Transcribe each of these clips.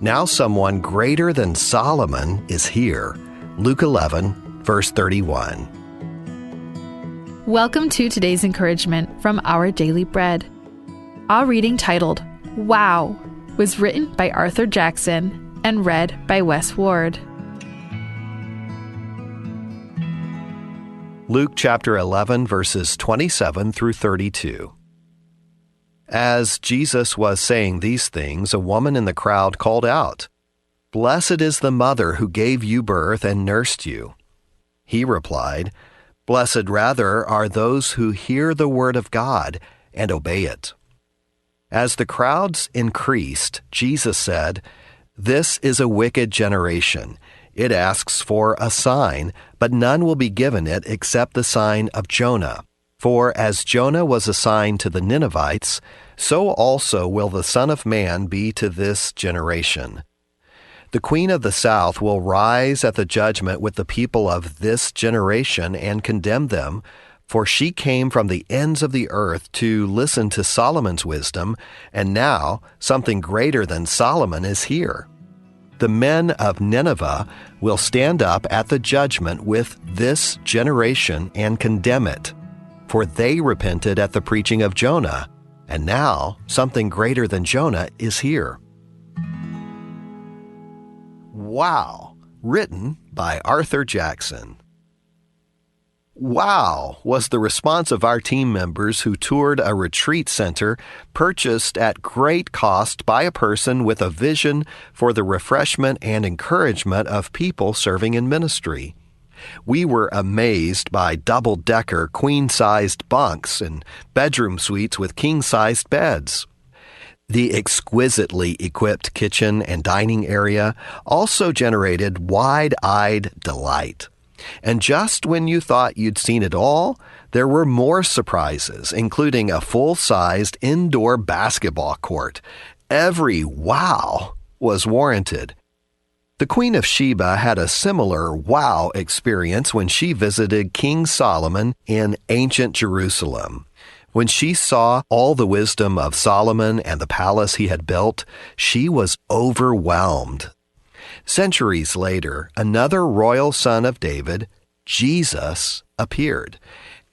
Now someone greater than Solomon is here. Luke 11, verse 31. Welcome to today's encouragement from Our Daily Bread. Our reading titled, Wow, was written by Arthur Jackson and read by Wes Ward. Luke chapter 11, verses 27 through 32. As Jesus was saying these things, a woman in the crowd called out, "Blessed is the mother who gave you birth and nursed you." He replied, "Blessed rather are those who hear the word of God and obey it." As the crowds increased, Jesus said, "This is a wicked generation. It asks for a sign, but none will be given it except the sign of Jonah. For as Jonah was a sign to the Ninevites, so also will the Son of Man be to this generation. The Queen of the South will rise at the judgment with the people of this generation and condemn them, for she came from the ends of the earth to listen to Solomon's wisdom, and now something greater than Solomon is here. The men of Nineveh will stand up at the judgment with this generation and condemn it, for they repented at the preaching of Jonah, and now something greater than Jonah is here." Wow, written by Arthur Jackson. Wow was the response of our team members who toured a retreat center purchased at great cost by a person with a vision for the refreshment and encouragement of people serving in ministry. We were amazed by double-decker queen-sized bunks and bedroom suites with king-sized beds. The exquisitely equipped kitchen and dining area also generated wide-eyed delight. And just when you thought you'd seen it all, there were more surprises, including a full-sized indoor basketball court. Every wow was warranted. The Queen of Sheba had a similar wow experience when she visited King Solomon in ancient Jerusalem. When she saw all the wisdom of Solomon and the palace he had built, she was overwhelmed. Centuries later, another royal son of David, Jesus, appeared,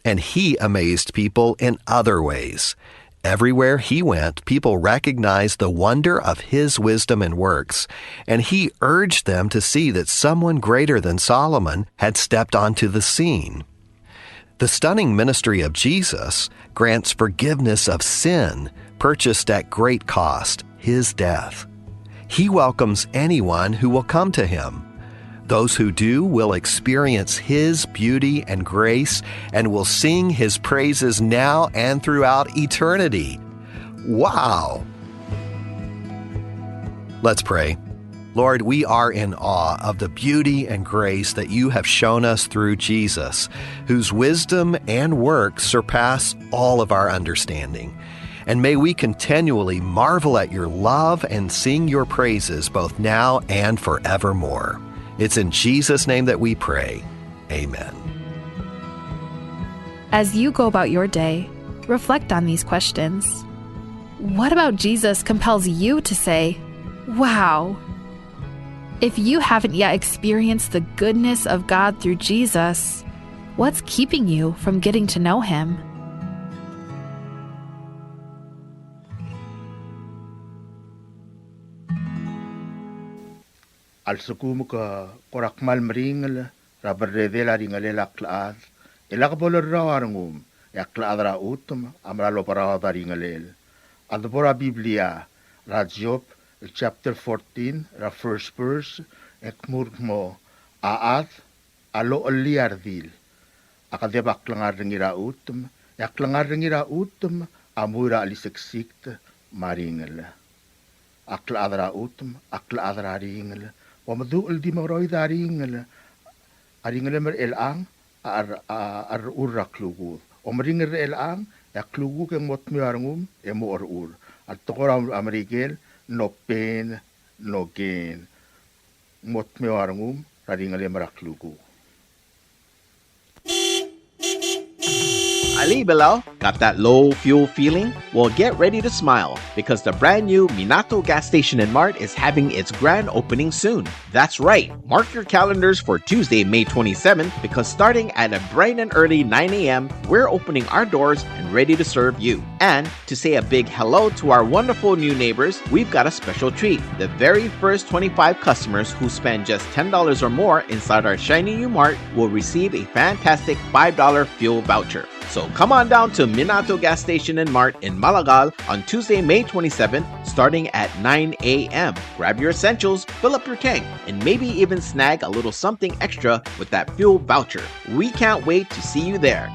and he amazed people in other ways. Everywhere he went, people recognized the wonder of his wisdom and works, and he urged them to see that someone greater than Solomon had stepped onto the scene. The stunning ministry of Jesus grants forgiveness of sin, purchased at great cost, his death. He welcomes anyone who will come to him. Those who do will experience his beauty and grace and will sing his praises now and throughout eternity. Wow! Let's pray. Lord, we are in awe of the beauty and grace that you have shown us through Jesus, whose wisdom and works surpass all of our understanding. And may we continually marvel at your love and sing your praises both now and forevermore. It's in Jesus' name that we pray. Amen. As you go about your day, reflect on these questions. What about Jesus compels you to say, "Wow"? If you haven't yet experienced the goodness of God through Jesus, what's keeping you from getting to know him? Al-sukum ka korakmal meringal rabarredela ringal laklaad elakbolor rawarngum yaklaad ra utum amralo parada ringalel adbora Biblia Job chapter 14 ra first verse ekmurmo aat alo liardil akadebak langar ringira utum yaklangar ringira utum amura aliseksikt maringal aklaad ra utum aklaad ra ringal Wamaduul di maroy daringal aringal mer elang ar urraklugu omringal elang ya klugu keng mot miarngum emo ur at tokoram amerikel no pain no gain mot miarngum aringal meraklugu. Ali Bilal, got that low fuel feeling? Well, get ready to smile because the brand new Minato gas station in Mart is having its grand opening soon. That's right, mark your calendars for Tuesday, May 27th because starting at a bright and early 9 a.m., we're opening our doors and ready to serve you. And to say a big hello to our wonderful new neighbors, we've got a special treat. The very first 25 customers who spend just $10 or more inside our Shiny U Mart will receive a fantastic $5 fuel voucher. So come on down to Minato Gas Station and Mart in Malagal on Tuesday, May 27th, starting at 9 a.m. Grab your essentials, fill up your tank, and maybe even snag a little something extra with that fuel voucher. We can't wait to see you there.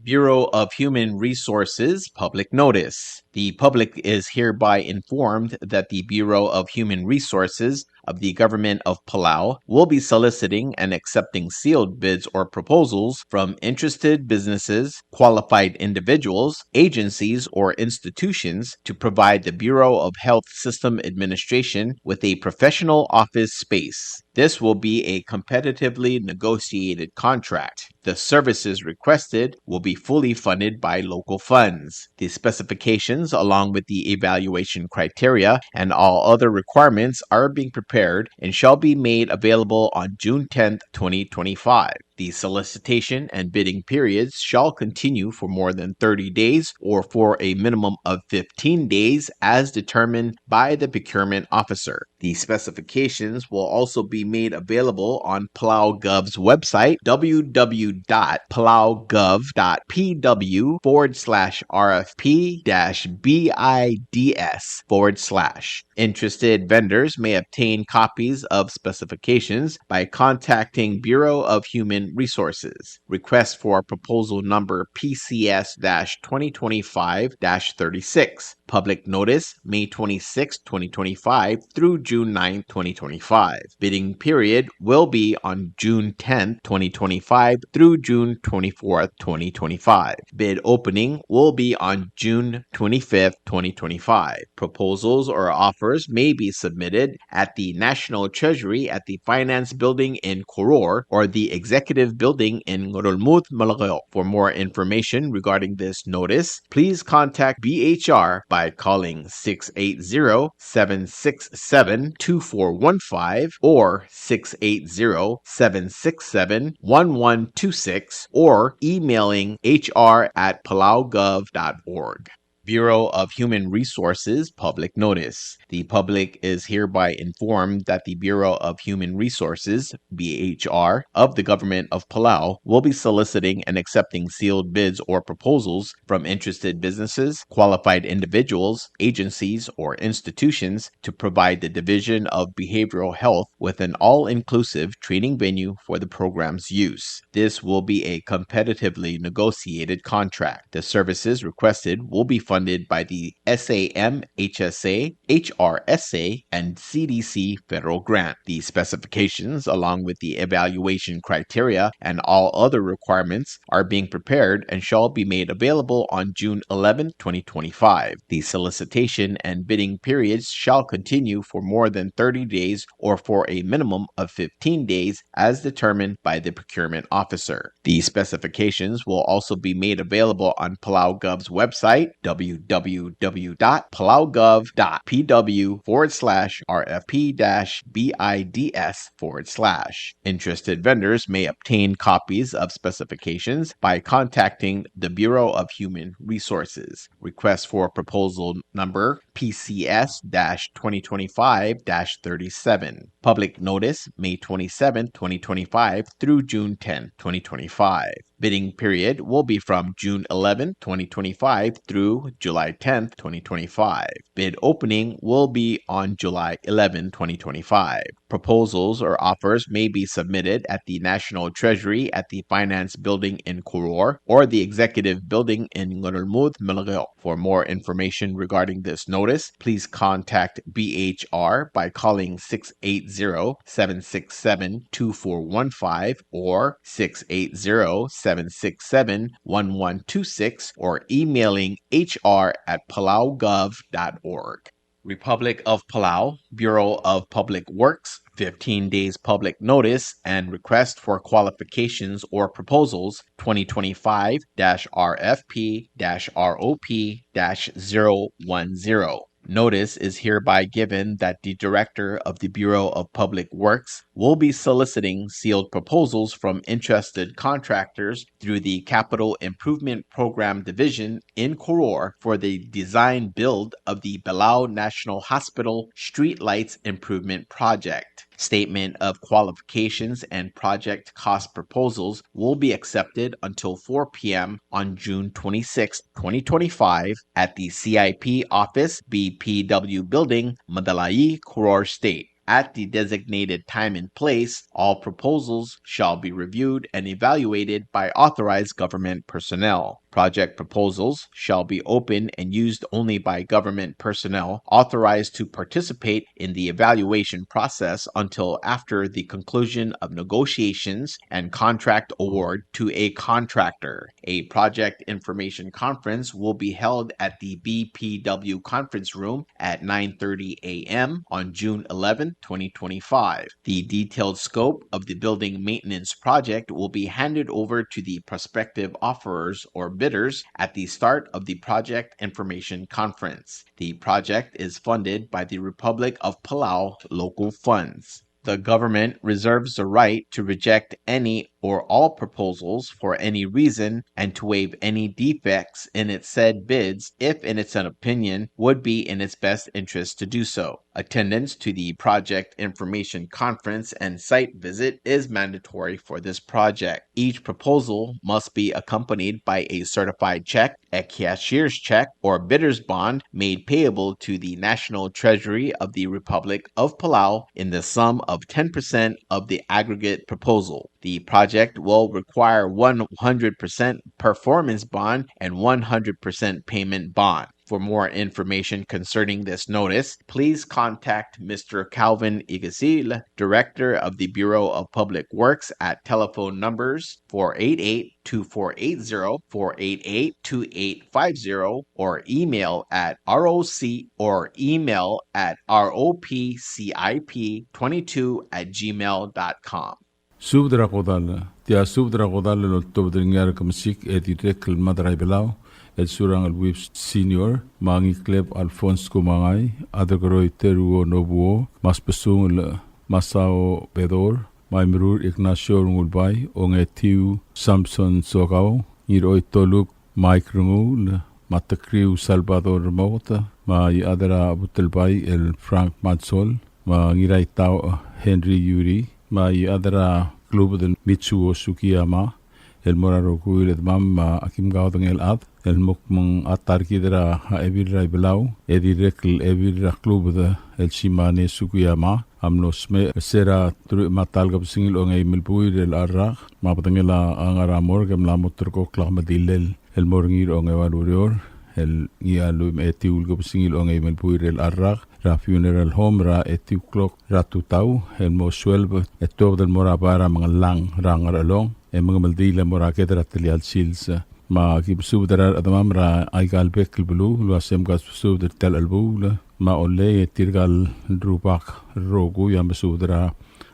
Bureau of Human Resources Public Notice. The public is hereby informed that the Bureau of Human Resources of the Government of Palau will be soliciting and accepting sealed bids or proposals from interested businesses, qualified individuals, agencies, or institutions to provide the Bureau of Health System Administration with a professional office space. This will be a competitively negotiated contract. The services requested will be fully funded by local funds. The specifications, along with the evaluation criteria and all other requirements, are being prepared and shall be made available on June 10th, 2025. The solicitation and bidding periods shall continue for more than 30 days or for a minimum of 15 days as determined by the procurement officer. The specifications will also be made available on Palau Gov's website, www.palaugov.pw/RFP-BIDS/. Interested vendors may obtain copies of specifications by contacting Bureau of Human Resources. Request for proposal number PCS-2025-36. Public notice May 26, 2025 through June 9, 2025. Bidding period will be on June 10, 2025 through June 24, 2025. Bid opening will be on June 25, 2025. Proposals or offers may be submitted at the National Treasury at the Finance Building in Koror or the Executive Building in Ngorolmut, Malagao. For more information regarding this notice, please contact BHR by calling 680-767-2415 or 680-767-1126 or emailing hr@palaugov.org. Bureau of Human Resources Public Notice. The public is hereby informed that the Bureau of Human Resources, BHR, of the Government of Palau will be soliciting and accepting sealed bids or proposals from interested businesses, qualified individuals, agencies, or institutions to provide the Division of Behavioral Health with an all-inclusive training venue for the program's use. This will be a competitively negotiated contract. The services requested will be funded by the SAM, HSA, HRSA, and CDC federal grant. The specifications, along with the evaluation criteria and all other requirements, are being prepared and shall be made available on June 11, 2025. The solicitation and bidding periods shall continue for more than 30 days or for a minimum of 15 days as determined by the procurement officer. The specifications will also be made available on Palau Gov's website, www.palaugov.pw/RFP-BIDS/. Interested vendors may obtain copies of specifications by contacting the Bureau of Human Resources. Request for proposal number PCS-2025-37. Public notice May 27, 2025 through June 10, 2025. Bidding period will be from June 11, 2025 through July 10, 2025. Bid opening will be on July 11, 2025. Proposals or offers may be submitted at the National Treasury at the Finance Building in Koror or the Executive Building in Ngorolmut, Malagao. For more information regarding this notice, please contact BHR by calling 680-767-2415 or 680-767-1126 or emailing hr@palaugov.org. Republic of Palau, Bureau of Public Works, 15 days public notice and request for qualifications or proposals 2025-RFP-ROP-010. Notice is hereby given that the Director of the Bureau of Public Works will be soliciting sealed proposals from interested contractors through the Capital Improvement Program Division in Koror for the design build of the Palau National Hospital Streetlights Improvement Project. Statement of qualifications and project cost proposals will be accepted until 4 p.m. on June 26, 2025 at the CIP Office, BPW Building, Mandalay, Koror State. At the designated time and place, all proposals shall be reviewed and evaluated by authorized government personnel. Project proposals shall be open and used only by government personnel authorized to participate in the evaluation process until after the conclusion of negotiations and contract award to a contractor. A project information conference will be held at the BPW conference room at 9:30 a.m. on June 11, 2025. The detailed scope of the building maintenance project will be handed over to the prospective offerers or bidders at the start of the Project Information Conference. The project is funded by the Republic of Palau local funds. The government reserves the right to reject any or all proposals for any reason and to waive any defects in its said bids if in its own opinion would be in its best interest to do so. Attendance to the Project Information Conference and site visit is mandatory for this project. Each proposal must be accompanied by a certified check, a cashier's check, or bidder's bond made payable to the National Treasury of the Republic of Palau in the sum of 10% of the aggregate proposal. The project will require 100% performance bond and 100% payment bond. For more information concerning this notice, please contact Mr. Calvin Igasil, Director of the Bureau of Public Works at telephone numbers 488-2480, 488-2850, or email at ropcip22@gmail.com. Subdra Kodal, Tia Subdra Kodal, Lotobringar Kamsik, Edirekal Madrai Belau, El Surang Alwib Senior, Mangi Kleb Alphonse Kumangai, Adagroy Teruo Nobuo, Maspesung Masao Bedor, Maimrur Ignacio Rungulbai, Ongetiu Samson Sogao, Niroi Toluk, Mike Rungul, Matakriu Salvador Mota, Mai Adara Butelbai, El Frank Mansol, Mangirai Tau Henry Yuri, Mai Adara Club del Mitsuo Sukiyama, El Moraro Kuilet Mamma Akim Gaudang El Ad, El Mukmung Atar Kidra Evirra Belau, Edirekl Evirra Club de El Shimane Sukiyama, Amnosme Sera Matalgab Singil on Emil Buir El Arra, Mapatangela Angara Morgam La Motorco Clamadilel, El Morgir on Evalurior, El Gialum Etiul Gob Singil on Emil Buir El Arra, Ra Funeral Home Ra Etiu Clock Ratutau, El Mosuelb, Etov del Morabara Mangalang Rangar Along, El Mangaldila Moraketra Telial Sils. Ma kipsub darar adamam ra aigal bekl bulu lu asem gas psub der tel albul ma olle tirgal drupak rogu yam psub dara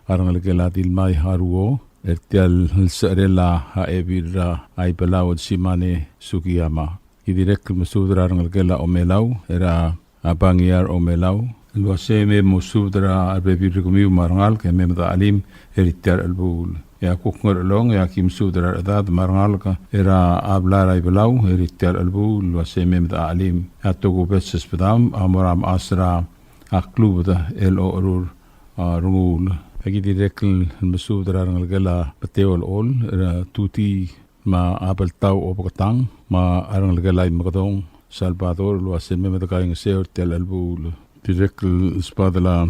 arangal geladil mai haruo ertial sarela ha evira ai pelao simane sukiyama idirek psub dara arangal gela omelau era abangiar omelau lu asem musub dara arbevir gumiu marangal kemem da alim eritar albul ya kukngur long ya kim sudra adad marngalka era ablara iblau eritar albu waseme da alim ya togo beses pedam amoram asra aklub da el orur rungul agi direkl mesudra ngalgala pateol ol era tuti ma abeltau obotang ma arangalgala imgadong salvador waseme da kaing seur tel albu direkl spadala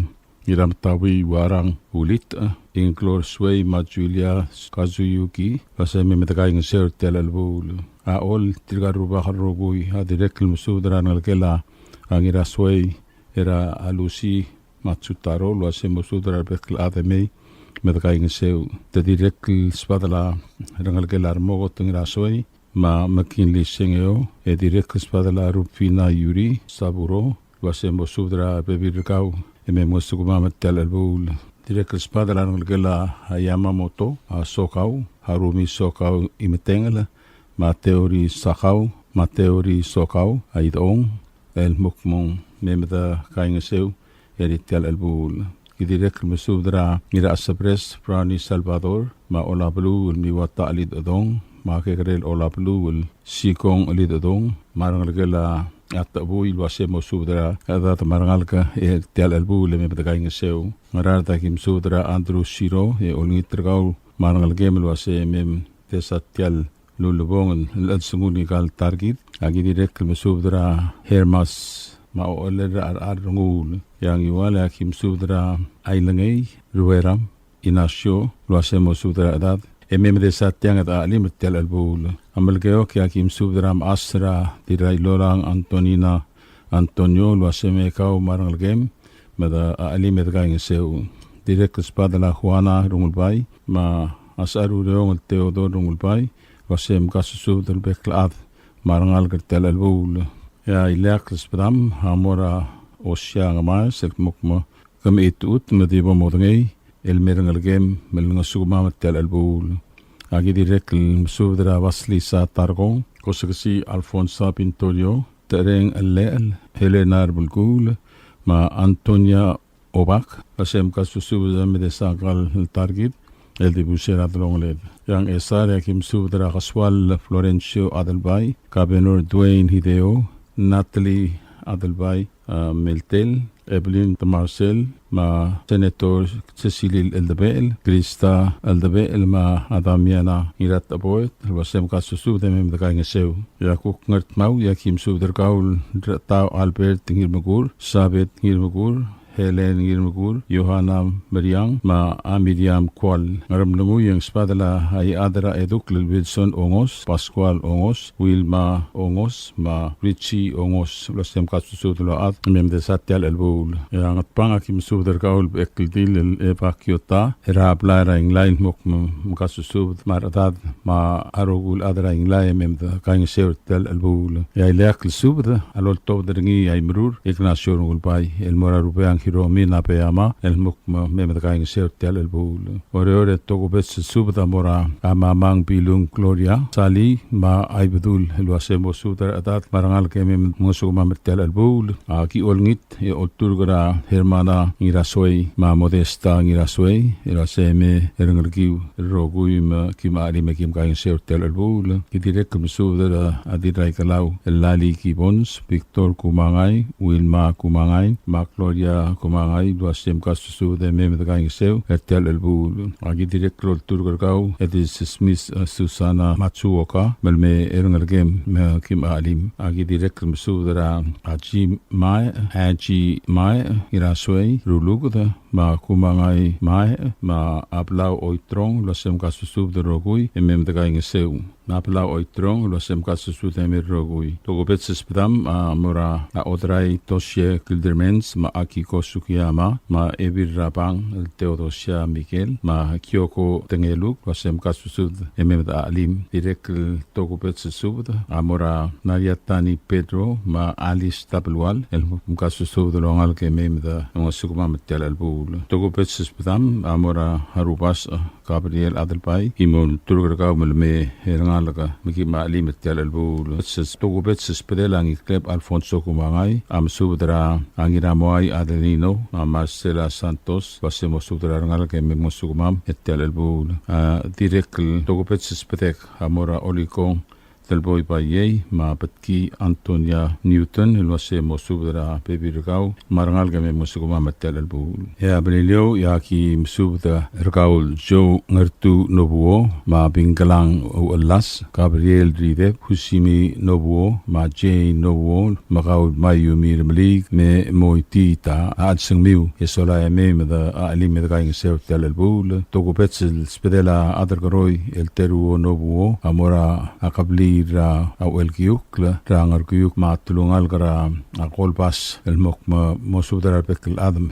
Iram tawi warang ulit inklor sway ma Julia Kazuyuki kaseme metakai ngeser telalbul a ol tirgaruba harrogui a direkl musudra nalkela angira sway era alusi matsutaro lo ase musudra bekl ademe metakai ngeseu te direkl spadala rangalkela armogot ngira sway ma makinli sengeo e direkl spadala rupina yuri saburo wase mo subdra bebirkau eme mo suguma tel albul direct espada la ngela hayama moto a sokau harumi sokau imetengela ma teori sakau ma teori sokau aidong el mukmong memda kaingeseu eri tel albul direct mo subdra ira asapres prani Salvador ma ola blu mi wata alid odong ma kegrel ola blu sikong alid odong marang ngela atabui wase mo subdra ada tamarngalka tel albul me bda kaingeseu mararta kim sudra Andrew Shiro olnitrgau marngal gemel wase mem tesatial lulubong al-sunguni kal target agi direct mesudra Hermas ma olera arngul yang iwala kim sudra ailangay rueram inasyo wase mo sudra adat mem desatiang at alim tel albul amalgeo kya kim sudra asra dirai lolang Antonio wase me kau marngal gem mada alimet gaing seu direct espada la Juana rungulbai ma asaru reong Teodoro rungulbai wasem kasusu del beklad marangal kertel albul ya ilak espadam hamora osya ngama sek mukma kam itut madiba modngai el merangal gem melnga sugma tel albul agi direct sudra wasli sa targong kosasi Alfonso Pintorio tereng el Helena bulgul ma Antonia Obak kasem kasusu zamede sakal target el dibusera dronglet yang esare kim subdra kaswal Florencio Adelbay Cabenor Dwayne Hideo Natalie Adelbay Meltel Evelyn Marcel ma Senator Cecilil Eldebel Krista Eldebel ma Adamiana Irat Aboit wasem kasusu demem dakaingeseu ya kuk ngert mau ya kim subdra kaul tau Albert Ngirmagur Sabet Ngirmagur Helen Ngirmagur Johanna Mariang ma Miriam Kwal ngaram lungu yang spadala ay adra eduk Wilson Ongos Pascual Ongos Wilma Ongos ma Richie Ongos lasem kasusutulo at mem de satyal elbul yang at pangakim sudar kaul ekildil el epakiota era blara inglain mok kasusud maratad ma arogul adra inglain mem de kaing seutel elbul ya ilak subda alol to dringi ay mrur Ignacio Ngulbay el mora rupeang hiromi na peyama el mukma mem de kaing seutel elbul ore togo bes subda mora amamang bilung Gloria Sali ma aibdul elwasemo sudar adat marangal ke mem musuma metel elbul aki olngit e oturgra hermana ngirasoy ma modesta ngirasoy eraseme erengergiu rogui ma kimari me kim kaing seutel elbul ki direct musudar adirai kalau elali ki bons Victor Kumangai Wilma Kumangai ma Gloria Kumangai duasem kasusu de mem de kaing seu etel elbul agi direct oturgra kau edis Smith Susana Matsuoka melme erengergem me kim alim agi direct musudar aji mai irasoi ruluguda ma kumangai mai ma aplau oitrong lasem kasusub de rogui emem de kaing seu na aplau oitrong lasem kasusub de mer rogui togobet spedam mora a odrai tosie kildermens ma aki kosukiyama ma evir rapang el Teodosia Miguel ma Kyoko tengeluk lasem kasusub emem de alim direct togobet sub amora Nariatani Pedro ma Alice Tablual el kasusub de longal ke mem de ngosukuma metel albu togo petses pedam amora harubas Gabriel Adelbay imol turga melme herngalaga miki mali metel albul petses togo petses pedelang kleb Alfonso Kumangai am subdra angira moai Adelino Marcela Santos basemo subdra ngalaga me mosugumam metel albul direct togo petses pedek amora oliko del boy baye ma petki Antonia Newton el wase mosubra pebirgau marangal game mosuguma metel albul ya belio ya ki msubda ergaul jo ngertu nobuo ma bingalang o alas Gabriel Ride Husimi nobuo ma Jane nobuo magaul mayumi melig me moitita adsingmiu esola me da ali me da ing seutel albul togo petzel spedela adergroi el teru nobuo amora akabli ra awel kiyuk la rangar kiyuk matulungal kara kolpas el mok mo subdara bekel adam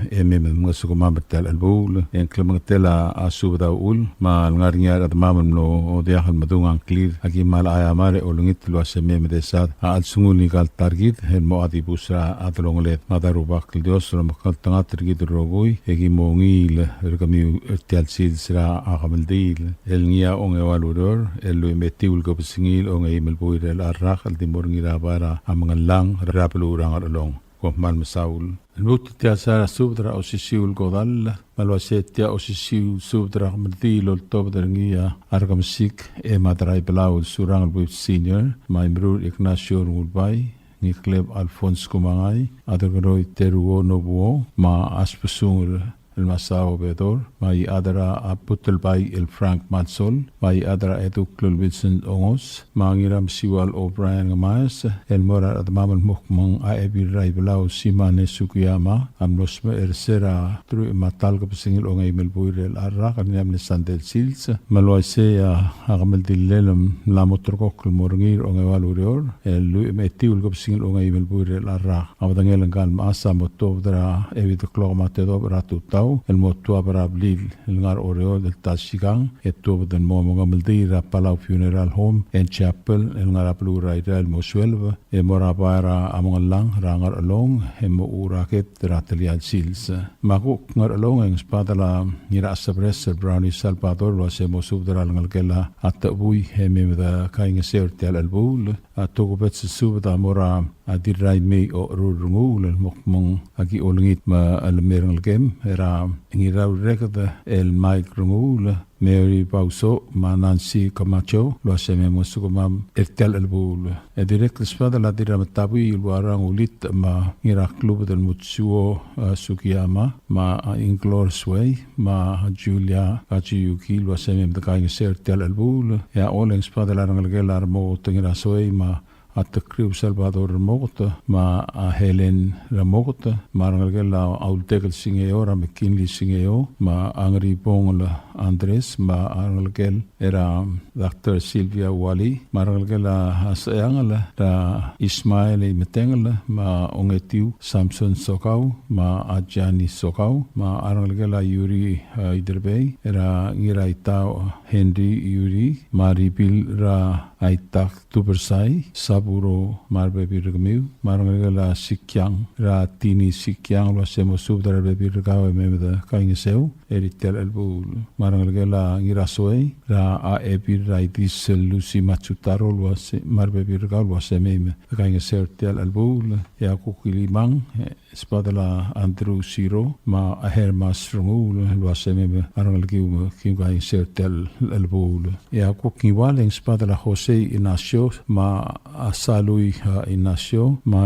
mga sukuma betel albul en klementela asubda ul ma ngarnya at mamam no odiahan madungang clear agi mala aya mare olungit lo aseme medesat al sunguni kal targit hen mo adi busra atlonglet madaru bakl dios lo makal tanga targit rogui egi mongil rekami tel sid sra agamaldil el ngia onge waludor el lo metiul ko singil onge melboir el arrak al dimor ngira bara amangalang raplu rangar along ko mal masaul الموت سارة سوبدرا أو سيسيو القضال مالواسيتيا أو سيسيو سوبدرا مرديلو التوبدرنجيا أرقم سيك إما دراي بلاو السوران البويب سينيور ما يمرور إغناسيو نولباي نيكليب ألفونس كومانغاي أدرغروي تيرو نوبو ما أسبسونغ المساو بدور ما يادرا أبوتل باي الفرانك ماتسول ما يادرا إدو كلول ويلسون أونغوس ما نيرام سيوال أوبراين غمايس المورا أدمام المحكمون أبي راي بلاو سيماني سوكياما أمنوسما إرسيرا ترو إماتالك بسنجل أونغي ملبوير الأراق نيام نساندل سيلس ملويسيا أغمل دليلم لاموتركوك المورنغير أونغي والوريور اللو إماتيول بسنجل أونغي ملبوير الأراق أودانيلن كان ماسا موتوفدرا أبي دكلوغ ماتيدوب راتو تاو الموتوا برابليل النار أوريو del Tashigang eto den momonga maldira Palau Funeral Home and Chapel النار أبلو رايدا الموسويل مرابارا أمونغلان رانغر ألون هم أوراكت راتليال سيلز ماكو نار ألون إن سبادلا نيرا أسبرس براوني سالبادور واسمو سوبدرا لنغلكلا أتأبوي هم مذا كاين سير تيال البول أتوكو بتس سوبدا مرا أدير راي مي أو رورنغول المقمون أكي أولنغيت ما الميرنغ الجيم را ngirau rekada el Mike Rungul Mary Pauso ma Nancy Camacho lo aseme musukuma ertel elbul e direct spada la dira matabu ilwarang ulit ma ngira club del Mutsuo Sukiyama ma Inglorious Way ma Julia Kachiyuki lo aseme mtakaing sertel elbul ya oleng spada la ngalgelar mo tingira soy ma التقريب سلفادور رموغتا ما هيلين رموغتا ما رنجلا أولتكل سينيو رامكينلي سينيو ما أنغري بونغلا أندريس ما رنجل إرا دكتور سيلفيا والي ما رنجلا هاسيانغلا را إسماعيل متنغلا ما أونغتيو سامسون سوكاو ما أجاني سوكاو ما رنجلا يوري إدربي إرا غيرايتاو هنري يوري ما ريبيل را أيتاك توبرساي saburo marbe birgmiu marangala sikyang ra tini sikyang lo semo subdara be birgawe memeda kaingeseu eritel elbul marangala ngirasoe ra a ebir raidis lusi machutaro lo se marbe birgaw lo sememe kaingeseu tel elbul ya kukilimang spadala andrew siro ma aher masrumul lo sememe marangalgiu kaingeseu tel elbul ya kukiwaleng spadala jose inasio ma asalui inasio ma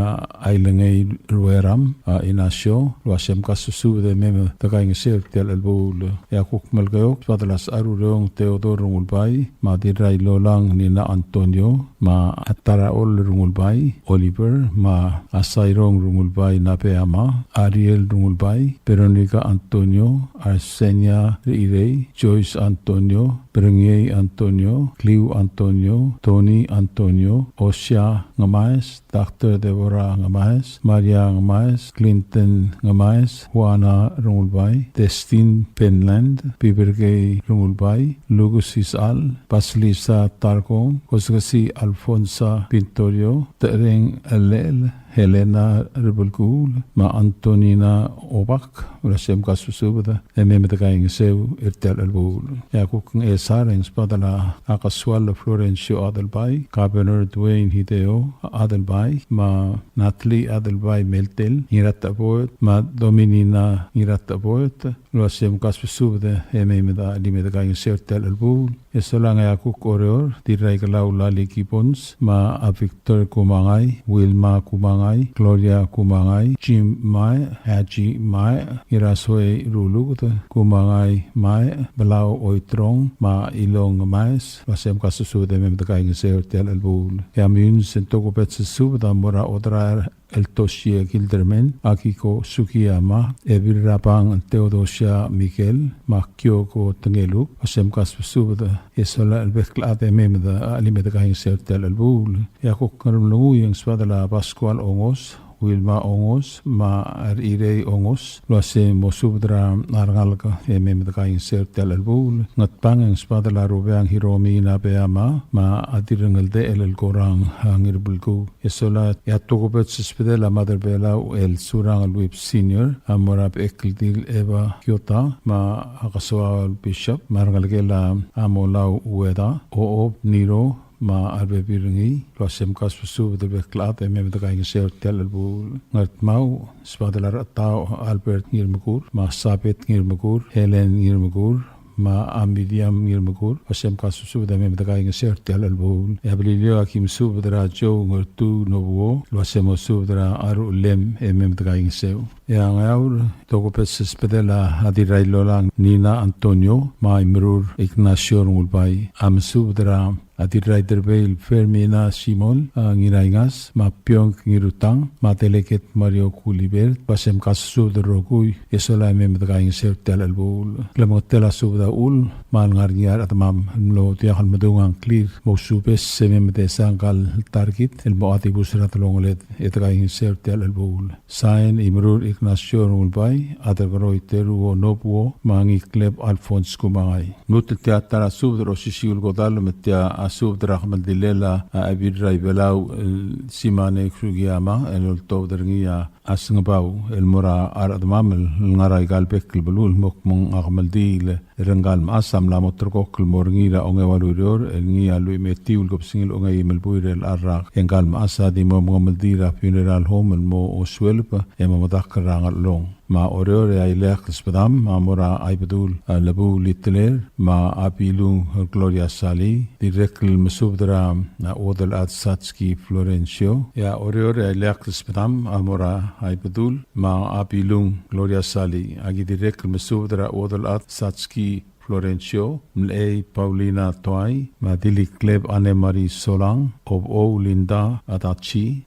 ailengei rueram inasio lo asem kasusu de meme takaing ser tel albul ya kuk melgayo padalas arurong teodor rungulbai ma dirai lolang nina antonio ma atara ol rungulbai oliver ma asairong rungulbai napeama ariel rungulbai veronica antonio arsenia irei joyce antonio Berengei Antonio, Cliu Antonio, Tony Antonio, Osha Ngamais, Dr. Deborah Ngamais, Maria Ngamais, Clinton Ngamais, Juana Rungulbai, Destin Penland, Bibergei Rungulbai, Lucas Isal, Basilisa Targon, Kosgasi Alfonsa Pintorio, Tereng Alel, Helena Rebelgul, ma Antonina Obak, Rasem Kasusubada, Ememetagang Seu, Irtel Albul. Yakuk Esarens Padala, Akaswal Florencio Adelbai, Governor Dwayne Hideo Adelbai, ma Natalie Adelbai Meltel, Irataboet, ma Dominina Irataboet, Rasem Kasusubada, Ememeda Limetagang Seu Irtel Albul. Esolang Yakuk Oreor, Diraigalau Lali Kibons, ma a Victor Kumangay, Wilma Kumangay, Gloria Kumangay, Jim Mai, Haji Mai, Irasoe Rulugut, Kumangay Mai, Belau Oitrong, ma Ilong Mais, Wasem Kasusu de Memdakaing Seo Tel Albul. Yamun Sentoko Betsu da Mora Odra el Toshie Gilderman, Akiko Sukiyama, Evirapang Theodosia Miguel, Makyoko Tengeluk, Asemkas Subda, Esola el Betklade Memeda, Alimedakain Sertel el Bull, Yakok Karmluyang Swadala Pascual Ongos, Wilma Ongos, ma arire Ongos, Loase Mosubdra Argalka, Memedakain Sertel el Bull, Natpang and Spadala Rubeang Hiromi Nabeama, ma Adirangel de el Gorang, Hangirbulgu, Esola Yatokobet Spedela Mother Bella, el Surang Whip Senior, Amorab Ekildil Eva Kyota, ma Akasoa Bishop, Margalgela Amolau Ueda, O Niro, ma arbebiringi losem kaspusu de beklat memedakain Sertel el Bull, Ngatmau, Spadala Tau Albert Nirmagur, ma Sabet Nirmagur, Helen Nirmagur, ma Amidiam Nirmagur, Asem Kasusu de Memedakain Sertel el Bull, Abilio Akim Subdra Joe Ngurtu Nobuo, Losemo Subdra Aru Lem Memedakain Seu. Yang aur Tokopes Spedela Adirai Lolang Nina Antonio, ma Imrur Ignacio Mulbai, Am Subdra Adirai Derbeil Fermina Simon, Ngiraingas, ma Pyong Ngirutang, ma Teleket Mario Kulibert, Basem Kasusu de Rogui, Esola Memedakain Sertel el Bull, Clemotela Subda Ul, ma Ngarniar Atmam, Mlo Tiakan Madungang Clear, Mosupes Sememede Sangal Target, el Moatibus Ratlongolet, Etakain Sertel el Bull, Sain Imrur Ignacio Mulbai, Adargoroi Teruo Nobuo, Mangi Kleb Alphonse Kumangai. Nutil Teatara Subda Rosisiul Godal Metia Asub Rahmal Dilela Abid Raibelau Simane Krugiyama el Todringia Asngabau el Mura Aradmamel Ngarai Galbek Belul Mokmong Ahmaldil Rengal Asam la Motrokok Morngira Ongevalurior el Nia Lui Metiul Gopsingil Ongay Melbuir el Arrak Engal Asa di Momaldira Funeral Home el Mo Oswelpa Emamadakar Long. Ma Oriore ay lek spadam, ma mora ay bedul labu litler, ma apilung Gloria Sali, direkl mesubdra na odel at Satski Florencio. Ya Oriore ay lek spadam, mora ay bedul, ma apilung Gloria Sali, agi direkl mesubdra odel at Satski Florencio, Mlei Paulina Toy, ma Dili Kleb Anne-Marie Solang, Ob O Linda Atachi,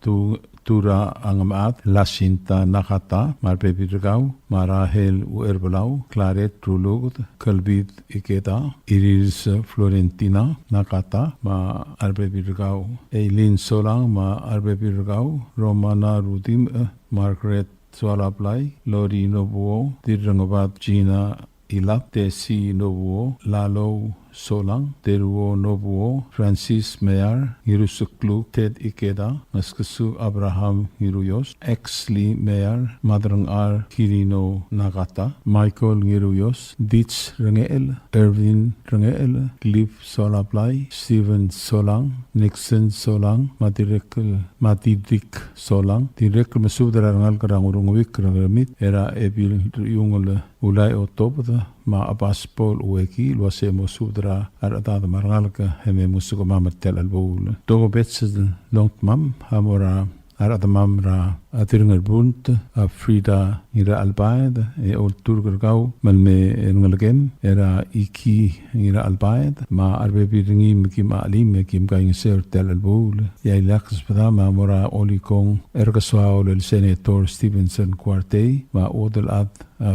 Tura Angamat, Lasinta Nakata, Marpepirgau, Marahel Uerbelau, Claret Trulugd, Kalbid Ikeda, Iris Florentina Nakata, ma Arbepirgau, Eileen Solang, ma Arbepirgau, Romana Rudim, Margaret Swalaplai, Lori Nobuo, Dirrangabat Gina Ilap, Desi Nobuo, Lalo Solang, Teruo Nobuo, Francis Mayar, Hirusuklu, Ted Ikeda, Naskasu Abraham Hiruyos, Exley Mayar, Madrang R. Kirino Nagata, Michael Hiruyos, Ditch Rangel, Erwin Rangel, Cliff Solaplay, Stephen Solang, Nixon Solang, Matidik Solang, Direk Masudra Rangal Karangurungwik Rangamit, Era Ebil Yungul Ulay Otobda, ma Abbas Paul Ueki, Luase Mosudra, Aradada Maralka, Heme Musukamamatel Albul. Togo Betses Longtmam, Hamora, Aradamamra, Atiringal Bunt, Frida Nira Albaid, Old Turgau, Malme Ngalgem, Era Iki Nira Albaid, ma Arbebiringi Mikim Ali, Mikim Gain Sertel Albul, Yailax Padama, Mora Olikong, Ergaswao, el Senator Stevenson Quartey, ma Odel Ad.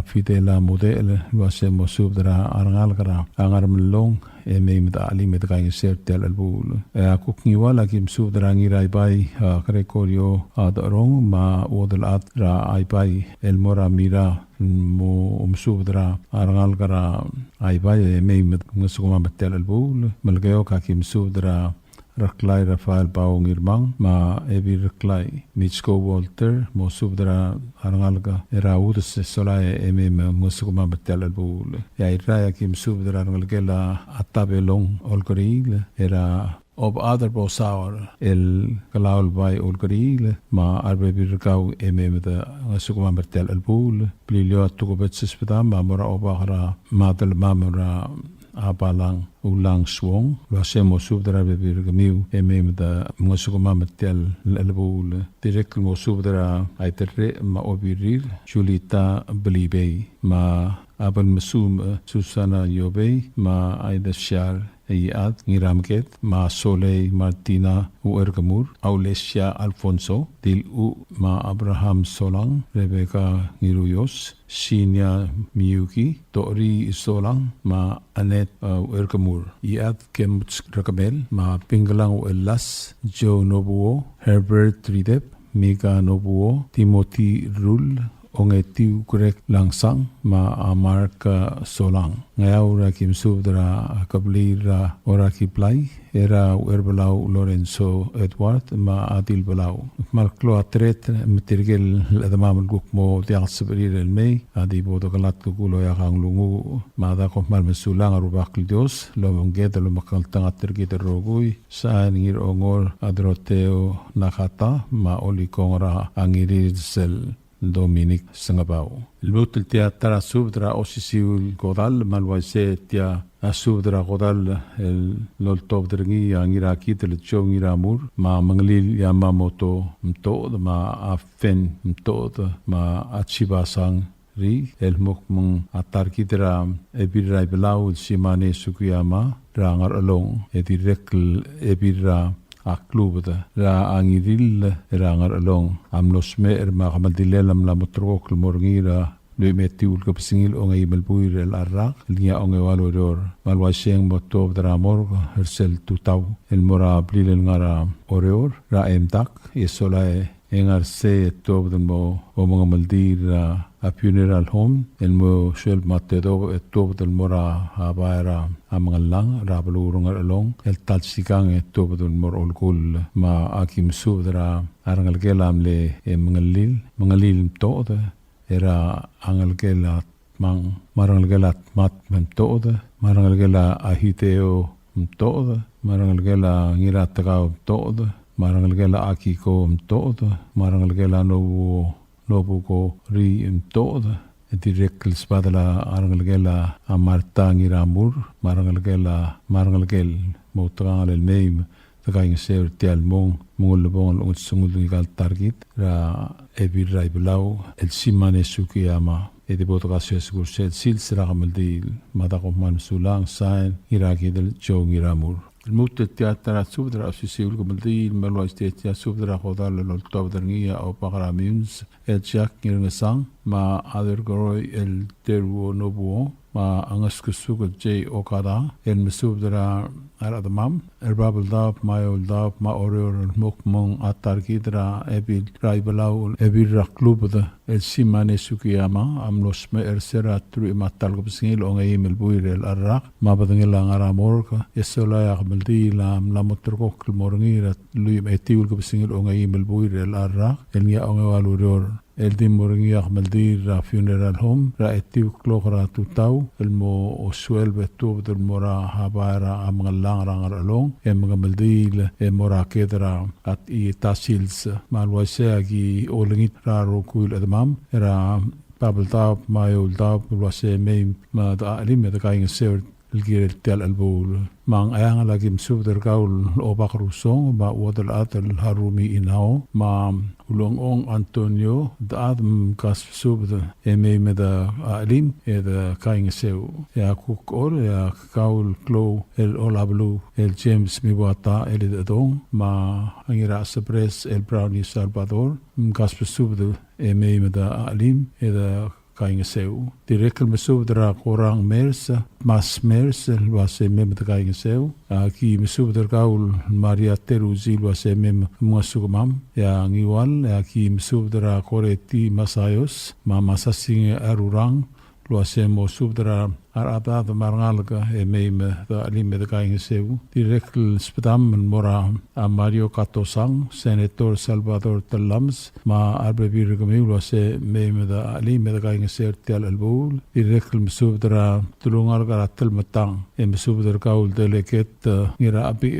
Fidela model luase mosubdra arngalgra angarmlong med ali med gain sertel albul kukni wala kim subdra ngirai bai krekorio adrong ma odel atra ai bai el mora mira mo subdra arngalgra ai bai med ngasuma betel albul malgeo kakim subdra Raklai Rafael Baong Irmang, ma Ebi Raklai Mitchko Walter, mo subdra Arangalga, era udas solae musukuma betel albul. Ya iraya kim subdra Arangalgela Atabelong Olgoril, era ob other bosawar el kalaul by Olgoril, ma arbebirgau da musukuma betel albul, plilio tukubetsis pedam, ma mora obahara, madal mamura abalang ulang swong luase mo subdra bebirgamiu da musukuma betel albul direct mo subdra aitere ma obirir julita blibe ma abal masum Susana Yobe ma Aida Shar Iad Ngiramket ma Soleil Martina Uergamur Aulesia Alfonso Dil ma Abraham Solang Rebecca Ngiruyos Sinia Miyuki Tori Solang ma Annette Uergamur Iad Kemuts Rakabel ma Pingalang Uelas Joe Nobuo Herbert Tridep Mika Nobuo Timothy Rul Ongetiu Kurek Langsang ma Amarka Solang Ngayaw ra kimsubdra kablira ora kiplay era Erbalau Lorenzo Edward ma Adil Balau Malklo atret mitirgel adamam gukmo tiaksabrir el mei adi bodo kalat kulo ya kang lungu ma da ko mal mesulang arubakl Dios lo monged lo makal tangatir git rogui sa ngir ongor adroteo nakata ma oli kongra angiri sel Dominic Sangabao. El mutul tia tara subdra osisiul godal malwaise tia asubdra godal el loltov drengi angira kitel chongira mur ma manglil yamamoto mtod ma afen mtod ma achibasang ri el mokmung atar kidra ebirai belau simane sukuyama rangar along edirekl ebira Aklubda ra angiril rangar along amlos me ma kamaldilelam la motrok morngira le metiul kapsingil ongai melbuir el arrak lia ongai walodor malwaseng motob dramor hersel tutau el mora blil ngara oreor ra emtak isolae engar se tob mo o mga maldir a funeral home el mo shel matedo tob del mora habaira amangalang rabalurungar along el talsikang tob del mor olkul ma akim subdra arangal gelam le mangalil toda era angal gelat mang marangal gelat mat mem toda marangal gela ahiteo toda marangal gela ngiratagao toda marangal gela akiko toda marangal gela nobu ko ri toda direkl spadala arangal gela amarta ngiramur marangal gel motrangal el neim tagaing ser tial mong mongolbong ang sungul ngal target ra ebirai belau el simane sukiyama edi botogasyo sigurset silsira kamaldi madako mansulang sain iraki del jo ngiramur الموت التياتر سودرا أسيسيول كملدي الملوى استيتيا سودرا خدال للطاب درنية أو بقرا ميونز الجاك نيرنسان ما أدر غروي الترو نوبو ما أنغسكسوك الجي أوكادا المسودرا الأدمام البابل داب ما يول داب ما أوريور المكمون أتاركيدرا أبيل رايبلاو أبيل رقلوب ده السيماني سوكياما أملوس ما إرسيرا تروي ما تالقب سنيل أنغيم البوير الأراق ما بدنجلا غرا موركا يسولا يقبلدي لام لامترقوك المورنيرا لويم أتيول كبسنيل أنغيم البوير الأراق النيا أنغوالو رور el dimorngi akmaldir ra funeral home ra etiu klokra tutau elmo osuel betu del mora habara amgalang rangar along emgamaldil emora kedra at I tasils malwase agi olengit ra rokul admam ra babelta mayulta wase me ma da alim da kaing ser الجيل تال البول مع أيام لكن سوف تركاول أوباك روسون مع وادل آتل هارومي إنهاو مع ولون أون أنطونيو دعاد مكاس سوف إمي مدا أليم إذا كاين سيو يا كوك أور يا كاول كلو الأولابلو الجيمس ميواتا إلدادون مع أنيرا سبريس البراوني سالفادور مكاس سوف إمي مدا أليم إذا kainga seu direkel mesubdra korang mers mas mers wase mem kainga seu ki mesubdra kaul Maria Teruzil wase mem muasugmam ya ngiwal ya ki mesubdra koreti masayos ma masasing arurang wase mo subdra arada marngalga mem da alim da kainga seu direkel spedam mora Mario Katosang senator Salvador Talams ma arbebir gami wase mem da alim da kainga seu tial albul direkel mesubdra tulungar garatel matang mesubdra kaul deleget ngira abi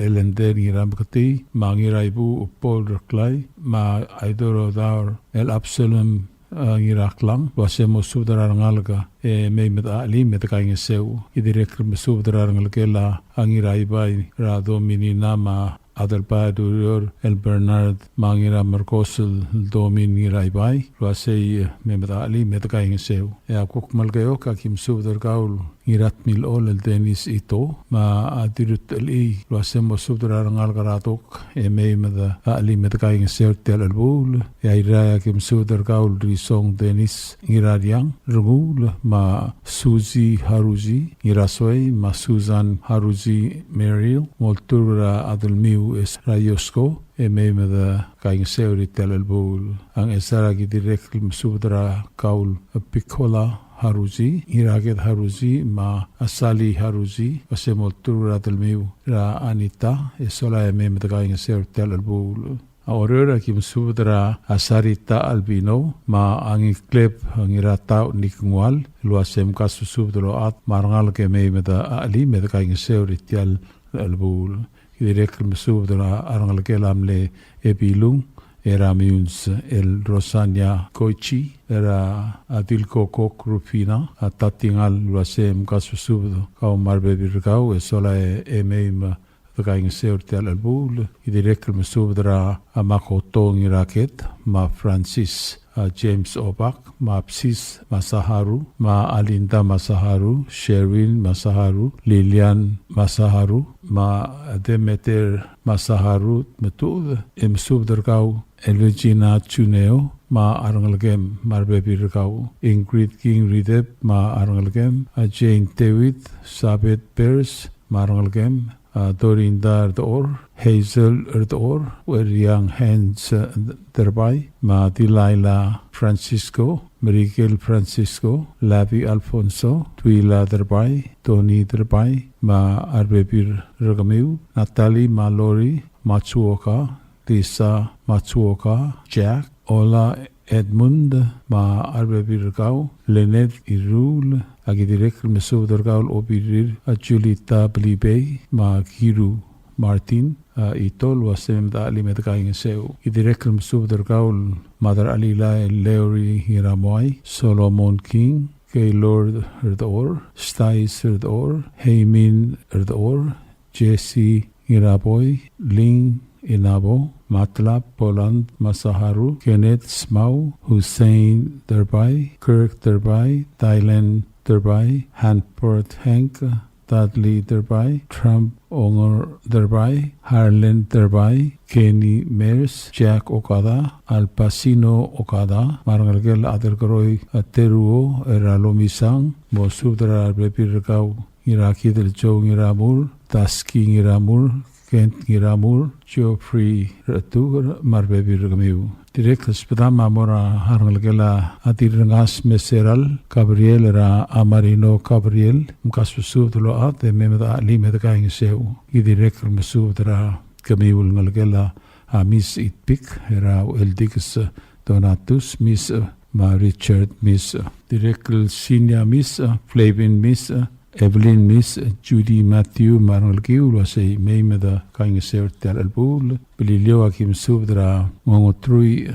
elender ngira bakti ma ngira ibu Paul Clay ma aidoro dar el Absalom ngiraklang wase mo subdra ngalga me med ali med kainga seu idirek mesubdra ngalgela angirai bai ra domini nama Adal Padurior, El Bernard, Mangira Marcosel, Domin Giraibai, Ruasei, Memedali, Medakaing Seu. Ea Kok Malgayoka, Kim Subder Gaul, Irat Mil Ol, El Denis Ito, Ma Adirut Li, Ruasemo Subdra Algaratok, Eme Meda, Ali Medakaing Seu Tel Albul, Ea Kim Subder Gaul, Risong Denis, Iradiang, Rugul, Ma Suzy Haruzi, Irasoi, Ma Susan Haruzi Merrill, Moltura Adelmiu es Rayosco, Eme Meda Kaing Seuri Tel Albul, Ang Esaragi Direct Subdra Gaul, Picola Haruzi, Iraget Haruzi, Ma Asali Haruzi, Asemoltura Adelmiu, Ra Anita, Esola Eme Meda Kaing Seuri Tel Albul. Aurora Kim Subdra Asarita Albino, Ma Angiklep Angirata Nikungwal, Luasem Kasu Subdro At, Marangal Keme Meda Ali, Meda Kaing Seuri Tel Albul. Direct Subdra Arangalkelam le Epilung, era miuns el Rosania Koichi, era Adilko Kok Rufina, Atatingal Luasem Kasu Subdo, Kau Marbe Birgau, Esola Emeim. Kaing Seurtel Albul, Direct Subdra Amakotong Iraket, Ma Francis, James Obak, Ma Psis Masaharu, Ma Alinda Masaharu, Sherwin Masaharu, Lilian Masaharu, Ma Demeter Masaharu, Metud, Subdergau, Elvigina Chuneo, Ma Arangalgem, Marbe Birgau, Ingrid King Ridep, Ma Arangalgem, Jane Tewitt, Sabet Bears, Ma Arangalgem, Dorinda Erdor, Hazel Erdor, were young hands thereby, Ma Delilah Francisco, Miguel Francisco, Lavi Alfonso, Twila thereby, Tony thereby, Ma Arbebir Ragamiu, Natalie Mallory, Matsuoka, Lisa Matsuoka, Jack, Ola Edmund, Ma Arbebirgau, Lynette Irul, Agidirek Mesudurgaul Obirir, Julita Blibey, Ma Kiru Martin, Itol Wasem da Ali Medkaing Seu, Idirek Mesudurgaul, Mother Alila Leori Hiramoy, Solomon King, Gaylord Erdor, Stais Erdor, Heimin Erdor, Jesse Hiraboy, Ling Inabo, Matlab Poland Masaharu, Kenneth Smau, Hussein Derbai, Kirk Derbai, Dylan Derbai, Hanport Hank, Dudley Derbai, Trump Onger Derbai, Harlan Derbai, Kenny Mears, Jack Okada, Al Pacino Okada, Marangalgel Adergaroy Ateruo, Eralomisang, Mosudra Bepirgau, Iraki del Joe Iramur, Taski Iramur, Kent Giramur, Geoffrey Ratur, Marbebi Ragamiu. Direct Hospital Mamora Harngalgela Adirangas Meseral, Gabriel Ra Amarino Gabriel, Mkasusu Dlo At, the Memeda Ali Medakaing Seu, Idirect Mesudra Gamiul Ngalgela, Miss Itpik, Ra Eldix Donatus, Miss Ma Richard, Miss Direct Senior Miss Flavin Miss Evelyn Miss Judy Matthew Marnalgiu was a Maymeda Kaing Sertel Albul, Bililio Akim Subdra Mongotrui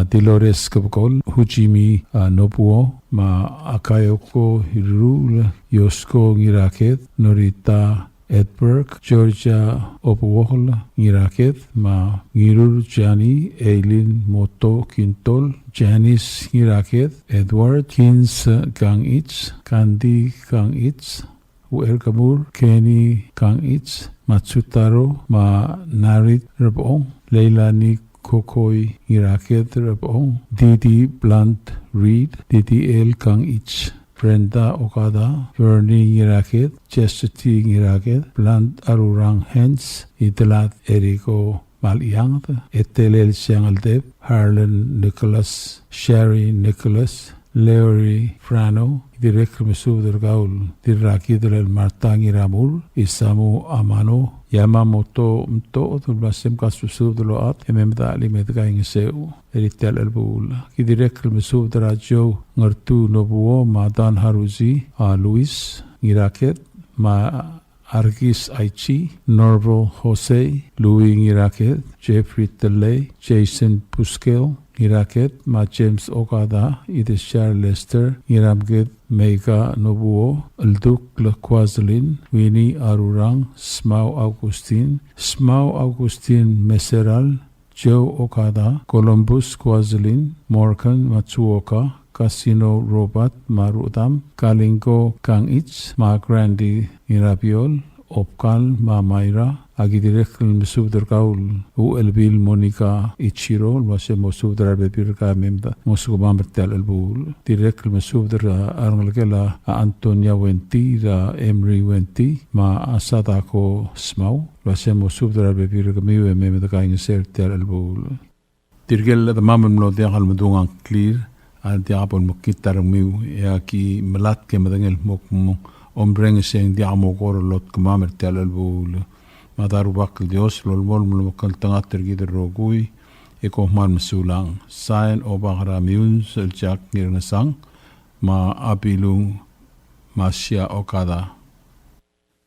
Dolores Kabkol, Hujimi Nobuo, Ma Akayoko Hirul, Yosko Ngiraket, Norita Edberg, Georgia Opowohol, Ngiraket, Ma Ngirur Jani, Eileen Moto Quintol, Janice Ngiraket, Edward Kins Gang Itz, Candy Gang Itz, Uerkamur, Kenny Gang Itz, Matsutaro, Ma Narit Rabong, Leilani Kokoi Ngiraket Rabong, Didi Blunt Reed, Didi El Gang Itz, Brenda Okada, Vernie Ngiraket, Chastity Ngiraket, Blunt Arurang Hens, Itelat Eriko Maliang, Etelel Siangaldeb, Harlan Nicholas, Sherry Nicholas, Larry Frano, Direct Mesudar Gaul, Diraki del Martangi Ramur, Isamu Amano, Yamamoto Mto, Tulbasem Kasusudlo At, Ememda Limedgaing Seu, Eritel Albul, Direct Mesudra Joe, Ngertu Nobuo, Madan Haruzi, Luis, Iraket, Ma Argis Aichi, Norval Jose, Louis Ngiraket, Jeffrey Tele, Jason Puskel, ngiraket ma James Okada ite Shar Lester ngiramket Mega Nobuo Alduk Kwazlin Winnie Arurang Smau Augustin Meseral Joe Okada Columbus Kwazlin Morgan Matsuoka Casino Robert Marutam Kalingo Kangich Ma Grandi Irapiol Opkal Ma Mayra Agi direct mesubder kaul elbil Monica Ichiro wase mesubder bebir ka memba mosu ba mertel elbul direct mesubder arngelkela Antonia Wenti da Emery Wenti ma asada ko smau wase mesubder bebir ka miwe memda ka inser tel elbul dirgel da mamam no de hal medungan clear al diabon mokitar miu ya ki melat ke medengel mok ombreng seng diamo gor lot kamamer tel elbul Madaru bakal Dios lolmol mulmakal tangat tergid rogui ekohman mesulang sain obakara miun seljak ngirnasang ma apilung masya Okada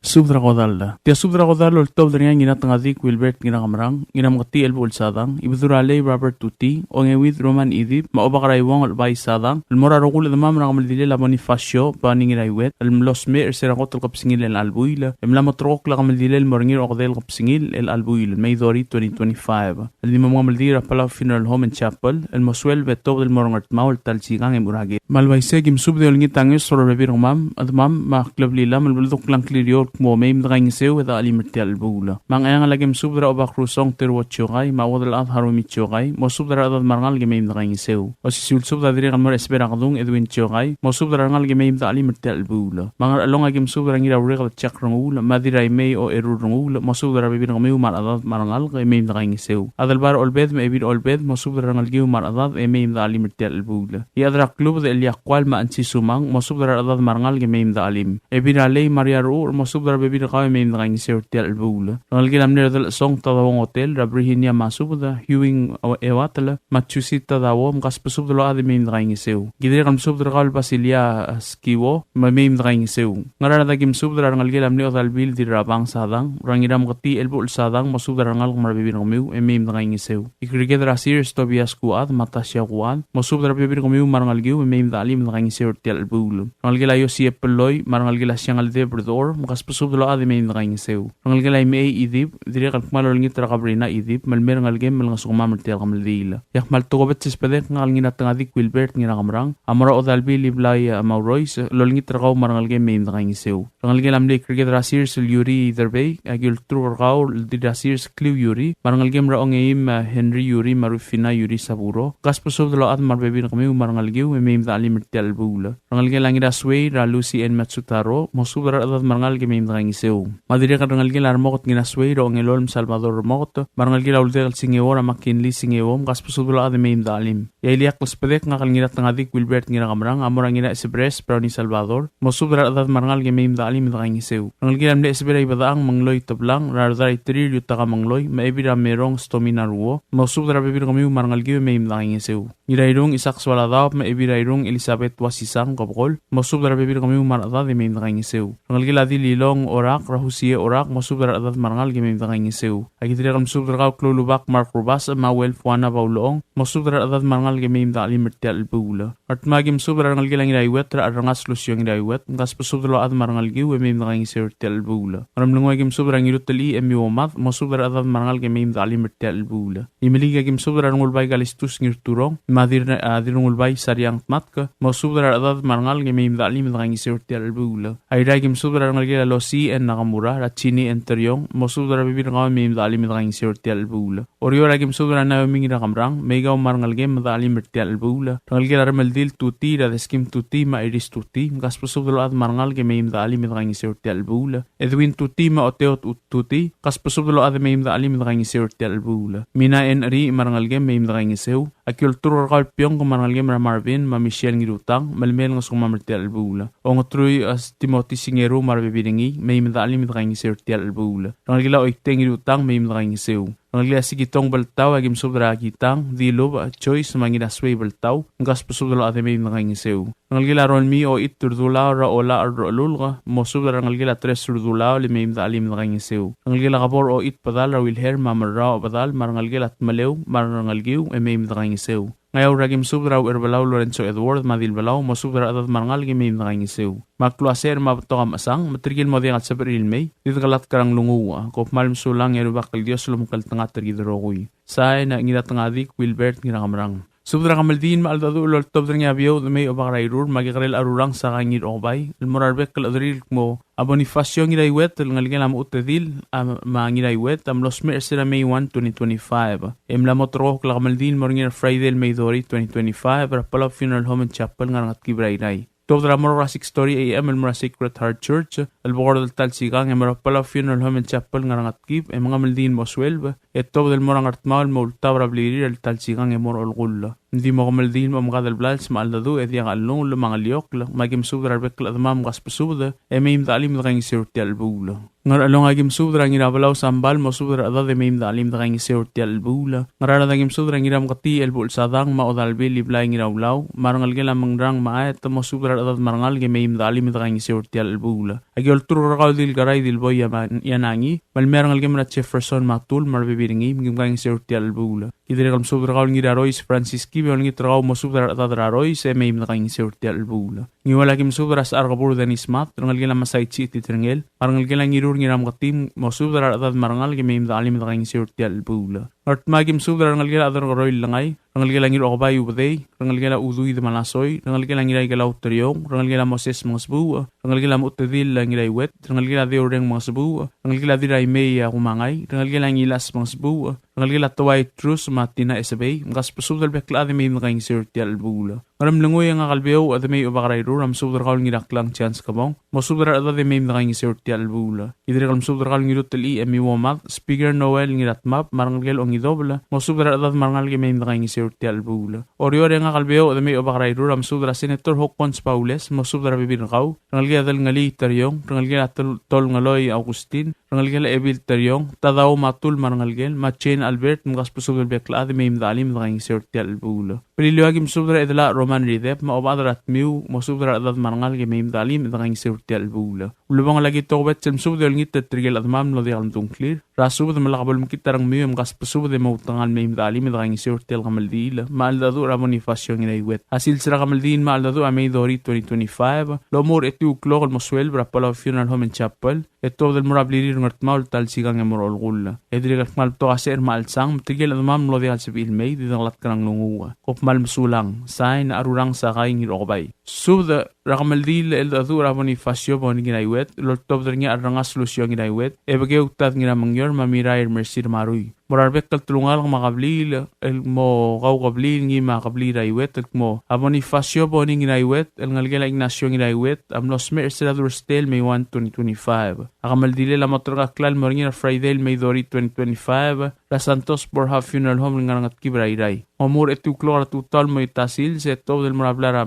Subdra Godalda. Tia Subdra Godalda ultob dari ngina tangadik Wilbert ngina kamrang, ngina mengati elbul sadang, ibudurale Robert Tuti, ongewid Roman Idip, ma obakaraywang albay sadang, almora rogul edamam rangamaldile la Bonifacio, paningiraiwet, almlosme erserakot alkapsingil el albuila, emlamotrok la kamaldile el morngir okdel kapsingil el albuila, Maydori 2025. El dimamamaldira Palauan Funeral Home and Chapel, el moswel betob del morngartmao el talchigang emurage. Malvaise gim subde el ngitangis soro rebiromam, admam ma klablilam el buldok lang klirior mo may mdaging sew da alimertial bula. Mang ayang lagim subdra oba krusong terwatsyogay, mawadal at harumitsyogay, mo subdra adad marangal gamay mdaging sew. O sisul subdra diri kan mar esperakadung edwin tsyogay, mo subdra rangal gamay mda alimertial bula. Mang along agim subdra ngira urigal at chakrangul, madiray may o erurangul, mo subdra bibirang may umar adad marangal gamay mdaging sew. Adal bar olbed may ebir olbed, mo subdra rangal giw mar adad gamay mda alimertial bula. Iadra klub de eliakwal ma ansi sumang, mo subdra adad marangal gamay mda alim. Ebiralay mariaru, mo subdra bebir kaw may mdaging sew tial bula. Rangal gilam nira dal song tadawang hotel, rabrihinya masubda, huwing ewatala, matchusita dawo, mkas pasubdalo adi may mdaging sew. Gidiri kan subdra kaw basilia skiwo, may mdaging sew. Ngara dagim subdra rangal gilam ni odal bil di rabang sadang, rangiram kati elbul sadang, masubdra rangal kumar bebir kamiw, may mdaging sew. Ikriged rasir Tobias kuad, matasya kuad, masubdra bebir kamiw marangal giw, may mdaging sew tial bula. Rangal gilayo siya peloy, marangal gilas siyang alde berdor, mkas pasubdalo adi may mdaging sew. Rangal gilay may idip, diri kalkmalol ngitra kabrina idip, malmer ngal gem mal ngasukuma mertial kamaldila. Yak mal tugobet sispedek ngal ngina tangadik Wilbert ngina kamrang, amara odalbi liblay mauroys, lol ngitra kaw marangal gem may mdaging sew. Rangal gilam li kriged rasir sil yuri derbay, agil trur kaw di rasir kliw yuri, marangal gem raong eim Henry yuri marufina yuri saburo, kas pasubdalo ad marbebin kami marangal giw may mdali mertial bula. Rangal gilang ida sway ra Lucy and Matsutaro, mosubdara ad marangal gem may mdaging sew. Madiri ka rangal gila armokot ginasway ro ang elolm Salvador mokot marangal gila uldegal singeora McKinley singewom kas pasubdalo ad may mdalim. Yailiak laspedek nga kalingirat tangadik Wilbert ngira kamrang amorang ina esibres Brownie Salvador, mosubdara ad marangal gem may mdalim mdaging sew. Rangal gila mle esibray badaang mangloy tablang rarzay trir yutaka mangloy maebira merong stomina ruo, mosubdara bebir kami marangal gem may mdaging sew. Irairong Isak Swaladaw maebirairong Elizabeth Wasisang kopkol, mosubdara bebir kami maradad may mdaging sew. Rangal gila di lilong orak rahusiye orak mosubdara adad marangal gem may mdaging sew. Agitira kam subdara kaw klulubak Mark Rubas mawel fuana bauloong, mosubdara adad marangal gem may mdalim mertial bula. At magim subdara rangal gilang iraiwet ra arangas lusyong iraiwet, ngas pasubdara adad marangal giw may mdaging sew mertial bula. Ramlungoy gem subdara ngirutali emiwomat, mosubdara adad marangal gem may mdalim mertial bula. Imiliga gem subdara ngulbay galistus ngirturong, madir ngulbay saryang matka, mosubdara adad marangal gem may mdalim mdaging sew mertial bula. Ayra gem subdara rangal gila losi en nakamura, rachini enteryong, mosubdara bibir ngaw may mdalim mdaging sew mertial bula. Oriyo ragim subdara na mingira kamrang, may gaw marangal gem mdalim mertial bula. Rangal gila rameldil tuti, radeskim tuti, mairis tuti, mkas pasubdalo ad marangal gem may mdalim mdaging sew mertial bula. Edwin tuti maoteot tuti, kas pasubdalo ad may mdalim mdaging sew mertial bula. Mina en ri marangal gem may mdaging sew. Akil turur kalpyong kumarangal gem Marvin, ma Michelle ngirutang, malmel ngas kumamertial bula. Ongotruy as Timothy Singero marbebiringi, may mdalim mdaging sew mertial bula. Rangal gila oikte ngirutang may mdaging sew. Rangal gila sigitong baltaw agim subdara kitang, dilob choice manginasway baltaw, ngas pasubdalo ate may mdaging sew. Rangal gila ronmi o it turdulaw ra ola arrolulga, mo subdara rangal gila tres turdulaw li may mdalim mdaging sew. Rangal gila kabor o it padal ra wilher mamarra o padal marangal gila at malew marangal giw may mdaging sew. Ngayaw ragim subraw erbalaw Lorenzo Edward madil balaw mo subra adat marangal gi may nakaingisew. Makluaser mabato ka masang matrigil mo diyan at sa peril may ditgalat karang lunguwa kop malm sulang erubakal Dios lumukal tangat tergiderokoy. Say na ngidatangadik Wilbert ngirakamrang. Subra kamaldin maaldado ulol top nga biyo may obakarayrur magikarel arurang sa kangir obay ilmorarbek kaladril mo Bonifacio ngiraiwet ngalingel am utedil ma ngiraiwet am los mer sira May 1 2025 la motro kamaldin morngir Friday May 2025 para Palauan Funeral Home and Chapel nga ngat kibrayray Tobra Mora 6:30 AM Mora Sacred Heart Church al bord del Talsigang Mora Palauan Funeral Home and Chapel nga ngat kip mga maldin mo 12 tob del Mora ngartmaul mo ultabra bliri al Talsigang Mora olgulla Hindi mo kamaldin mo mga dalblals maaldado diang along lumang liok magim subra bekla damam gas pesuda may imdalim da kang sirti albula ngar along agim subra ngirabalaw sambal mo subra ada may imdalim da kang sirti albula ngar ada agim subra ngiram kati elbul sadang maodalbe liblay ngirawlaw marangal gela mangrang maayat mo subra ada marangal ge may imdalim da kang sirti albula agol turral dil garay dil boy yanangi malmerangal gem na Jefferson matul marbibiringi ngim kang sirti albula Kidire subra kaul ngiraroy Francis Kibe ngi traw mo subra atadraroy se may nakaing sirti albula ngi wala kim subra sa arkabur denis mat rangal gela masay chiti trengel parangal gela ngirur ngiram katim mo subra atad marangal ge may dalim nakaing sirti albula art magim subra rangal gela adar roy langay rangal gela ngir okbay ubday rangal gela udui de malasoy rangal gela ngiray gela utriong rangal gela Moses masbu rangal gela mutedil ngiray wet rangal gela de oreng masbu rangal gela diray may kumangay rangal gela ngilas masbu rangal gela taway trus matina esabay ngas pasudal bekla de may nakaing sirti albula Maram langoy ang akalbew at may ubakarayro ram subdar kaul ngiraklang chance kabong mo subdar at may nakaing sirti albula idre kalam subdar kaul ngirutel emi womat speaker Noel ngiratmap marangel ong idobla mo subdar at marangal ge may nakaing sirti albula oriore ang akalbew at may ubakarayro ram subdar Senator Hokons Paules mo subdar bibirkaw rangal ge adal ngali taryong rangal ge tol ngaloy Augustin rangal ge ebil taryong tadaw matul marangal ge Machen Albert ngas pusubdar bekla at may dalim nakaing sirti albula Pililiwagim subdar edla Roman Ridep maobadrat miu mosubdar adad marangal ge may dalim nakaing sirti albula ulubang lagi tobet sem subdar ngit trigel admam lo di alam tungklir rasub de malakabol mkitarang miu ngas pusub de mautangal may dalim nakaing sirti algamaldila maaldadu Bonifacio ngiraiwet asil sira kamaldin maaldadu May 2025 lomor etu klog moswel bra Palauan Funeral Home and Chapel Eto del murablirir ngartmaul talsigang emorol gulla. Edri gatmal to aser malsang mtigel admam lo dial sibil may di danglat kanang lunguwa. Kop mal msulang sain arurang sakay ngirokbay. Subda rakamaldil el adu Bonifacio bon ginaiwet lortob dernya arangas solusyon ginaiwet. Ebage utat ngira mangyor mamirair mersir marui. Morarbek kaltulungal ng makablil el mo kablil ngi makabli raiwet el mo Bonifacio bon ginaiwet el ngalgela Ignacio ginaiwet amlos mer seladur stel May 1 2025. Akamaldile la motorkaklal moringin Friday May 2025 la Santos Borja Funeral Home ngangat kibrairay. Omur etu klora tutal mo itasil se top del morablar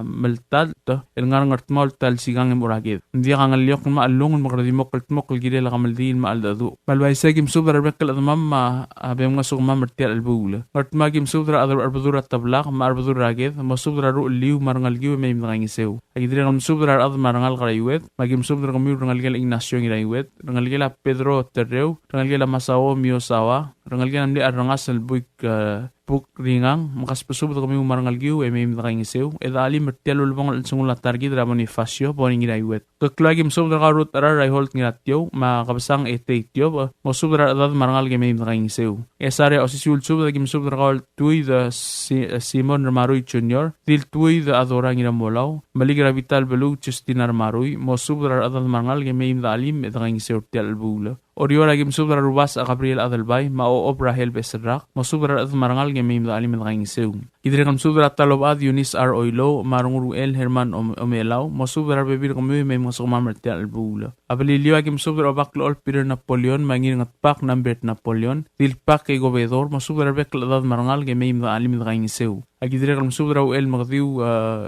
meltal el ngangat mal tal sigang moragid. Ndi kangalyok ma alung magradimok kaltmok gile la kamaldil ma aldadu. Balway segim subra bekal admam abem nga sugma mertial albula. Art magim subra adar arbadura tablak ma arbadura ragid mo subra ru liu marangal giu may ngangisew. Agidre ngam subra ad marangal qarayuet magim subra kami rangal Ignacio ngiraiwet rangal gela Pedro Terreu rangal gela Masao Miyosawa rangal gela namli arangas albuik puk ringang makas pasubot kami umarangal giu may nakaingisew edali mertial ulbong sungula targid Bonifacio boning ngiraiwet kaklagim subra karut araray holt ngiratyo makabasang eteityo mo subra adad marangal may nakaingisew esare osisul subra gim subra karut tuy the Simon Maruy Jr. dil tuy the adora ngiramolaw maligra vital belu Justina Maruy mo subra adad marangal may dalim nakaingisew tial bula Oriora gim subra rubas a Gabriel Adalbay mao Rahel Beserrak mo subra at marangal gem may dalim nakaingisew idre kam subra talobad Eunice R. Oilo marunguru El Herman Omelaw mo subra bebir kami may mga sumamerti albula abaliliwa gim subra baklo Peter Napoleon mangin ngatpak nambert Napoleon dilpak kay gobedor mo subra bekladad marangal gem may dalim nakaingisew agidre kam subra el magdiu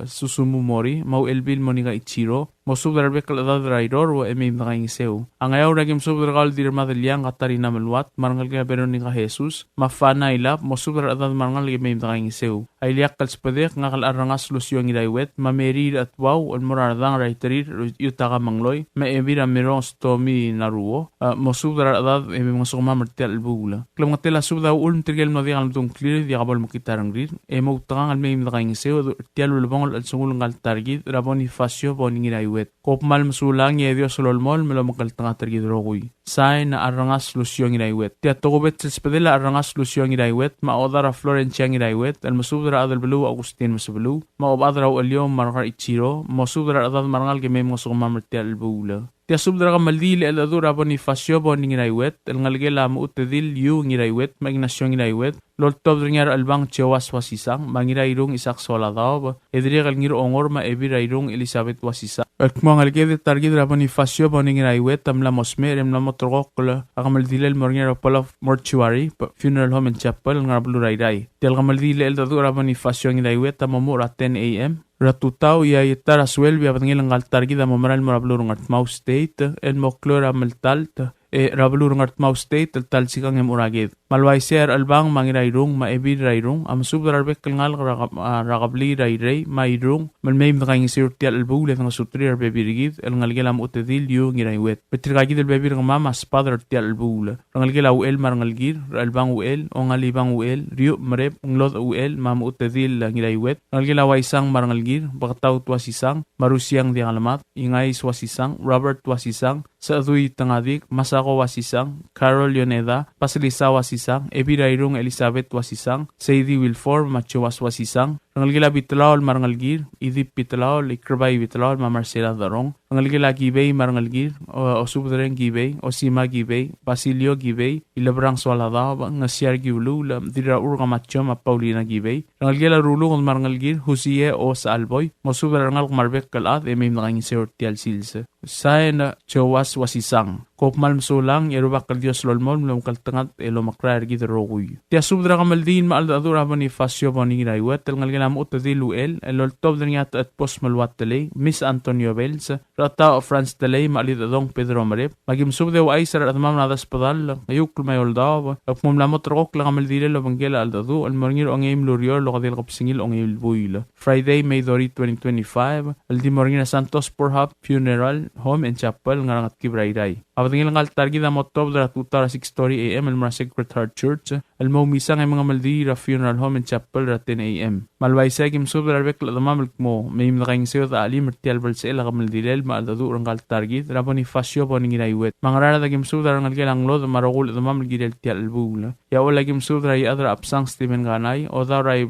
susumu mori mau elbil monika Ichiro mo subra bekladad raidor wa may nakaingisew angayaw nagim subra kal dirma delyang Katarina Malwat marangal gem Veronica Jesus mafana ilap mo subra adad marangal gem may nakaingisew masbelu. Ay liak kalspadek ngakal arangas lusyong idaiwet, mamerir at wow, almoradang raiterir, yutaka mangloy, maebir amirong stomi naruo, mosubdar adad ebe mosukma martial bula. Klam ngatela subda ulm tirgel madi al tung clear di abal mukitarang rir, mo utang al meim nakaing seo tial ulbong al sungul ngal targid raboni fasyo boning idaiwet. Kopmal masulang ye Dios lolmol melo makal tanga targid rogui. Sai na arangas lusyong idaiwet. Tia togobet silspadela arangas lusyong idaiwet, maodara Florenciang idaiwet, al masubdara adal belu Agustin masubelu, maobadra alyom margar ichiro, masubdara adad marangal gemem mosukma martial bula. Tia subdra maldili el adura Bonifacio boning idaiwet, el ngalgela muutedil yu ngidaiwet, magnasyon idaiwet, lol tobdringar albang chewas wasisang, mangira irung isak soladab, edrigal ngir ongor ma ebira irung Elizabeth wasisang. At mga ngalgede targidra Bonifacio boning idaiwet, amla mosmer, amla motrokol, akamaldili el morngira pala mortuary, funeral home and chapel, ngablu raiday. Tia ngamaldili el adura Bonifacio ngidaiwet, amamur at 10 a.m. Ratutaw iya itara swelbi apangilang altargida mamaral marablurong at Mau State, el moklora maltalt, rablurong at Mau State, el talsikang emuragid. Malwaiser albang mangirairung, maebid rairung, am subrarbek ngal ragabli rairay, mairung, malmayim na kayong sirti albulet ng sutri arbebirigid, el ngalgilam utedil yu ngiraiwet. Petrigagid el bebir ng mama spadar ti albula. Rangalgila uel marangalgir, albang uel, o ngalibang uel, riu marep, nglod uel, mama utedil ngiraiwet. Rangalgila waisang marangalgir, bakataw tuasisang, marusiang di alamat, ingay swasisang, Robert wasisang, sa aduy tangadik, masako wasisang, Carol Yoneda, pasilisa wasisang, ebirairung Elizabeth wasisang, Sadie Wilfor, machuwas wasisang, rangalgila bitlaol marangalgir, idip bitlaol, ikrabay bitlaol, mamarcela darong, rangalgila gibay marangalgir, o subdreng gibay, o sima gibay, Basilio gibay, ilabrang swalada, ngasyar giulu, dira urga macho, Paulina gibay, rangalgila rulung marangalgir, husiye o sa alboy, mosubra rangal marbek kalat, emim nakangin seortial silse. Sain chowas wasisang. Kopmal msulang, yerubak kal Dios lolmol, mlom kaltangat, elo makrar gidaroguy. Tia subdra kamaldin, maaldadura Bonifacio boningiraiwet, el ngalgalam utadilu el oltob danyat at post malwat talay, Miss Antonio Bells, rata o France talay, maalidadong Pedro Marep, magim subdew ay sarat at mamnadas padal, ngayuk lumayoldaw, at mumlamot rokok lang kamaldile lo banggela aldadu, al morngir o ngayim lurior, lo kadil kapsingil o ngayim buil. Friday, May 30, 2025, al di morngir na Santos Porhap Funeral Home and Chapel, ngarangat kibrayday. Apatingil ng altargida motob dara 6:30 a.m. el Sacred Heart Church, el maumisang ay mga maldira Funeral Home and Chapel dara 10 a.m. Malwaisa kim subdar bek la damamlik mo, may nakaing sayo ta ali mertial balsel la kamaldilel maaldadu ang altargid, ra Bonifacio boningiraiwet. Mangarara da kim subdar ang algelang lo, marogul damamlik gidel tial albula. Ya wala kim subdar ay adra apsang Stephen Ganay, o dar ay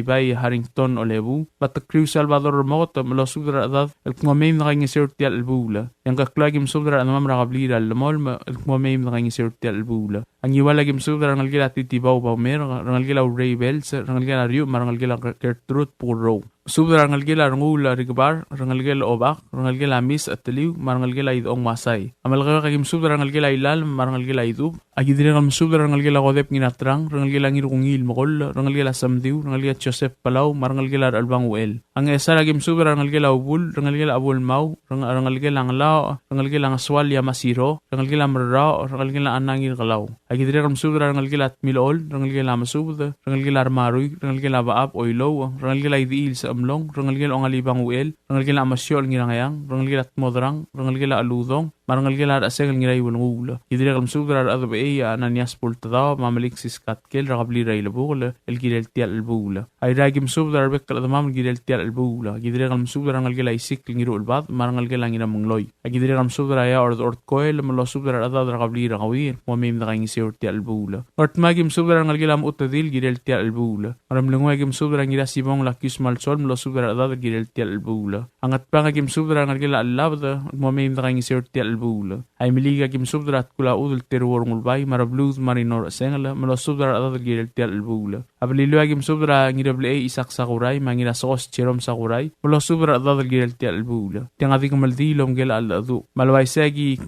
bay Harrington Olebu, bata Crew Salvador Mota, malo subdar adad, el kumamay nakaing sayo tial albula. Yang kaklagim subdar anamam rakablira al-mol, el kumamay nakaing sayo tial albula. Ang iwala kim subdar ang algela titibaw baumer, ang algela Ray Bells, ang algela Rio, marang algela Gertrude Puro. Subdar ang algela rangula rigbar, ang algela obak, ang algela Miss at taliw, marang algela idong masay. Amalgala kagim subdar ang algela ilal, marang algela idub. Agidiri ang subdar ang algela kodep nginatrang, ang algela ngirungil makol, ang algela samdiw, ang algela Joseph Palau, marang algela albang uel. Ang esar agim subdar ang algela ubul, ang algela abul mau, ang algela ang lao, ang algela ang aswal yamasiro, ang algela marrao, ang algela anangir kalaw. Agidiri ang subdar ang algela milol, ang algela masubda, ang algela armaruy, ang algela baap oilow, ang algela idiil sa amlong, rangalgila ang alibang uel, rangalgila amasyo ang ngirangayang, rangalgila at modrang, rangalgila aludong, marangalgila at aseng ang ngiray walungula. Idiri ang subdar at adabay ananias pultadaw, mamalik si skatkel, rakablira ilabula, el girel tial albula. Ay ragim subdar bekkal at mamam girel tial albula. Idiri ang subdar ang algila isik lingiru ulbad, marangalgila ang inamangloy. Ay idiri ang subdar ay ord koel, malo subdar at adad rakablira kawir, mamim na kayong siyor tial albula. Ort magim subdar ang algila mutadil, girel tial albula. Maramlungo agim subdar ang irasibong lakis malsol, malo subdar at adad girel tial albula. Angat pa agim subdar ang algila alabda, mamim na kayong siyor tial albula. Ay miliga kim subdar at kula udul terwar ngulbay, marabluz marinor sengla, malo subdar at adad girel tial albula. Abalilo agim subdar ang irable isak sakuray, mangira sokos cherom sakuray, malo subdar at adad girel tial albula. Tiang adi kumaldilom gela aldadu. Malway segi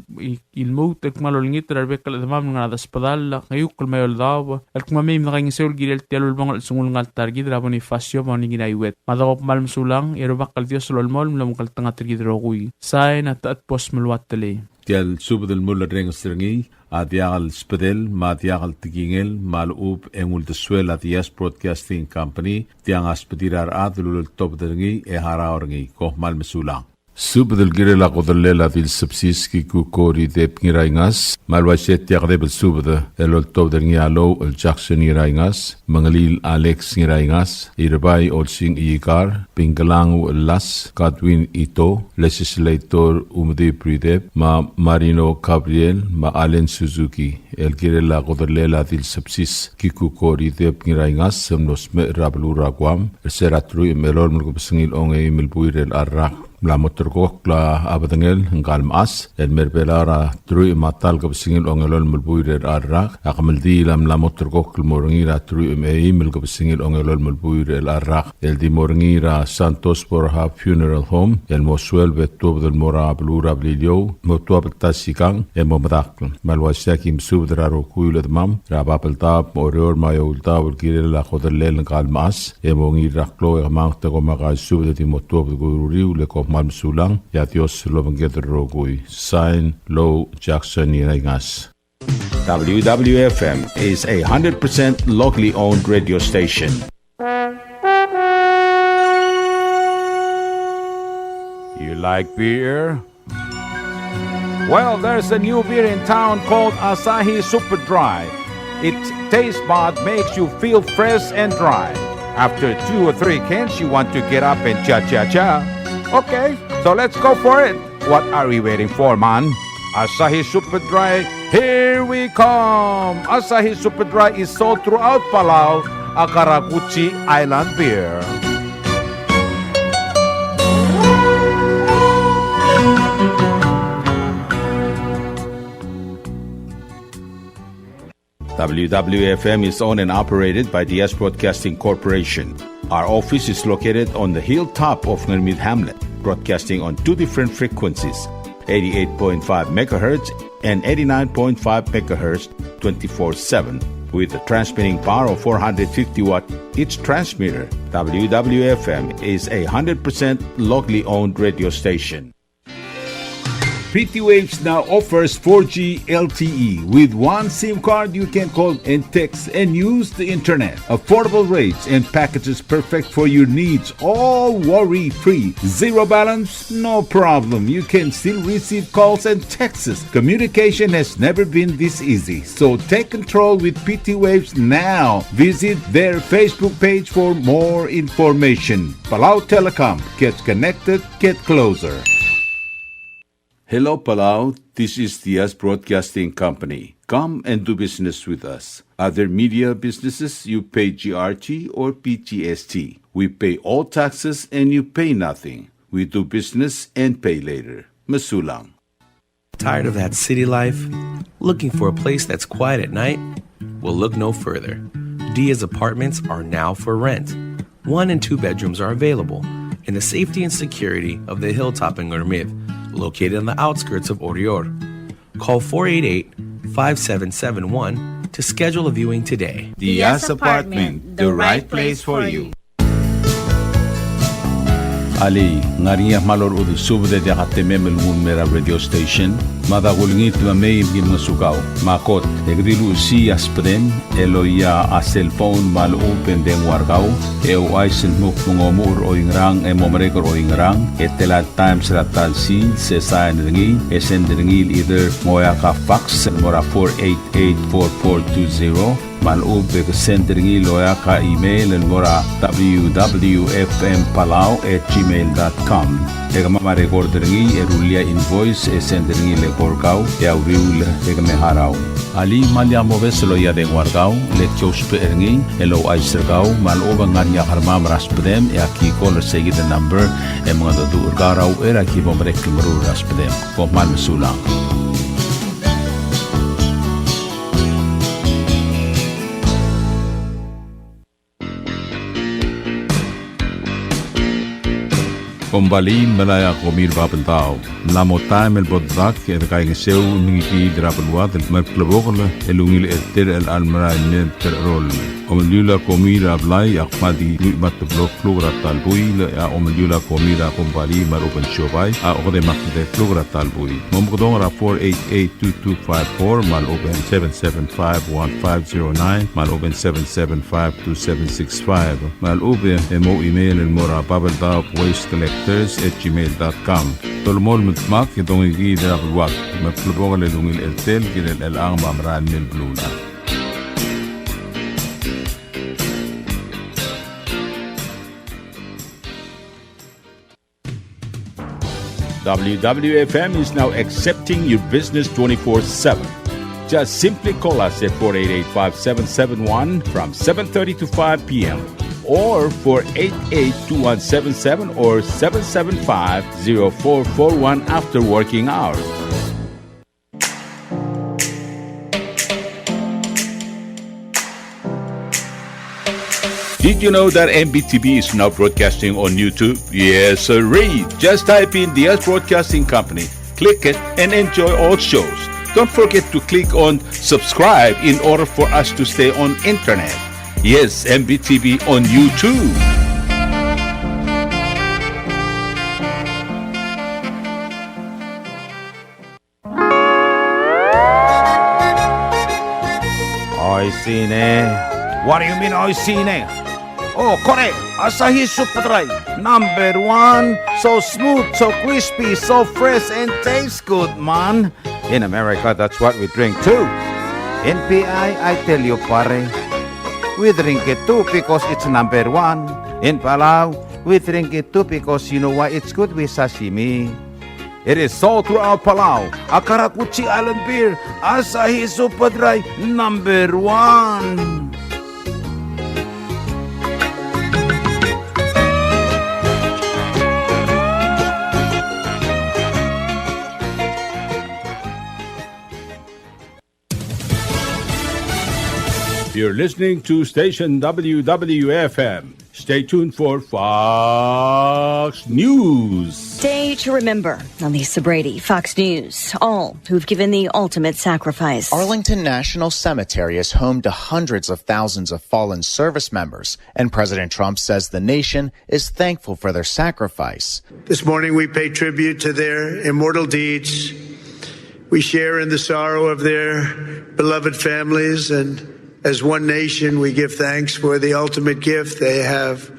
ilmut, at malolingit rarbekal at mamam nga nadaspadal, ngayuk kalmayol daw, at kumamim na kayong siyor girel tial ulbang at sungul nga altargid, ra Bonifacio boningiraiwet. Madakop malmsulang, irubak kal Dios lolmol, mlamukal tanga tirgid rokuy. Sain at pos malwat tali. tial subdel mulla rengstringi adiagal spedel matiagal tigingel malub engul deswel atias broadcasting company tiang aspedirar adlul topdringi e haraorngi ko mal mesulang subdel girela qodlela til subsiski ku kori dep ngiraingas malwaset yagdeb subde elol topdringi alo el jackson ngiraingas mangalil alex ngiraingas irbai olsing ikar pingalang las Godwin ito legislator umdi pridep ma Marino Gabriel ma Allen Suzuki el girela qodlela til subsis kiku kori dep ngiraingas semnos me rablura kwam seratru melol mulkubsingil onge milbuirel arrak la motorkok la abadangel ngalmas el merbelara trui matal kabsingil ongelol mulbuirer arrak akamildi lam la motorkok moringira trui email kabsingil ongelol mulbuirer arrak el di moringira Santos Borja Funeral Home el mosuel beto del mora blura blilio motua tasikang e momadak malwasaki msubdraro kuilet mam rabapelta orior mayulta urkire la khodelel ngalmas e mongira klo e mangta ko maga subde motua gururi le mal sulang ya Dios lo mengedrogui sign low Jackson Iraingas. WWFM is a 100% locally owned radio station. You like beer? Well, there's a new beer in town called Asahi Super Dry. Its taste bud makes you feel fresh and dry. After 2 or 3 cans, you want to get up and cha-cha-cha. Okay, so let's go for it. What are we waiting for, man? Asahi Super Dry, here we come. Asahi Super Dry is sold throughout Palau, a Karakuchi Island beer. WWFM is owned and operated by the S Broadcasting Corporation. Our office is located on the hilltop of Ngermid Hamlet, broadcasting on 2 different frequencies, 88.5 MHz and 89.5 MHz 24/7, with a transmitting power of 450 watt each transmitter. WWFM is a 100% locally owned radio station. Pretty Waves now offers 4G LTE. With one SIM card, you can call and text and use the internet. Affordable rates and packages perfect for your needs. All worry-free. Zero balance? No problem. You can still receive calls and texts. Communication has never been this easy. So take control with PT Waves now. Visit their Facebook page for more information. Palau Telecom. Get connected, get closer. Hello, Palau. This is the S Broadcasting Company. Come and do business with us. Other media businesses, you pay GRT or PGST. We pay all taxes and you pay nothing. We do business and pay later. Masulang. Tired of that city life? Looking for a place that's quiet at night? Well, look no further. Dia's apartments are now for rent. 1 and 2 bedrooms are available in the safety and security of the hilltop in Gurmid, located on the outskirts of Orior. Call 488-5771 to schedule a viewing today. Dia's Apartment, the right place for you. Ali, ngariya malor udu subde de hatemem el mera radio station. Madagulngit ma may gin masukaw. Makot, egdilu si aspren, eloya a cellphone mal open den wargaw. Aisen muk mungomur o ingrang momrekor o ingrang. Etela times ratal si sesain ringi. Esen ringil either moya ka fax mora 488-4420. Malub ke sendringi loya ka email en mora www.fmpalau@gmail.com. Ega mama recordringi erulia invoice sendringi le porkau ya uriul ega meharau. Ali malya moves loya de wargau le chospe eringi elo aisergau maloba nganya harma raspedem ya ki call say the number e mga do urgarau era ki bomrek mru raspedem ko mal mesulang. Kombali malaya komir babentao. Namo time el bodrak e de kaing seu ningi drapelwat el merklebogle elungil etter el almara net rol. Omlula komira blai akmadi mat blok flogra talbui ya omlula komira kombali mar open shobai a ode makde flogra talbui. Momgodong ra 4882254 mal open 7751509 mal open 7752765 mal obe emo email el mora babelda waste collectors@gmail.com. Tolmol mutmak itong igidra bulwak maplubong lelungil eltel kinel elang mamran mil blula. WWFM is now accepting your business 24/7. Just simply call us at 488-5771 from 7:30 to 5 p.m. or 488-2177 or 775-0441 after working hours. Did you know that MBTV is now broadcasting on YouTube? Yes, sirree. Just type in DS Broadcasting Company, click it, and enjoy all shows. Don't forget to click on subscribe in order for us to stay on internet. Yes, MBTV on YouTube. Oisine. What do you mean, oisine? Oh, correct. Asahi Super Dry. Number 1. So smooth, so crispy, so fresh, and tastes good, man. In America, that's what we drink too. In PI, I tell you, pare, we drink it too because it's number 1. In Palau, we drink it too because you know why it's good with sashimi. It is sold throughout Palau. Akarakuchi Island Beer, Asahi Super Dry, number 1. You're listening to station WWFM. Stay tuned for Fox News. Day to remember. I'm Lisa Brady, Fox News. All who've given the ultimate sacrifice. Arlington National Cemetery is home to hundreds of thousands of fallen service members, and President Trump says the nation is thankful for their sacrifice. This morning we pay tribute to their immortal deeds. We share in the sorrow of their beloved families, and as one nation, we give thanks for the ultimate gift they have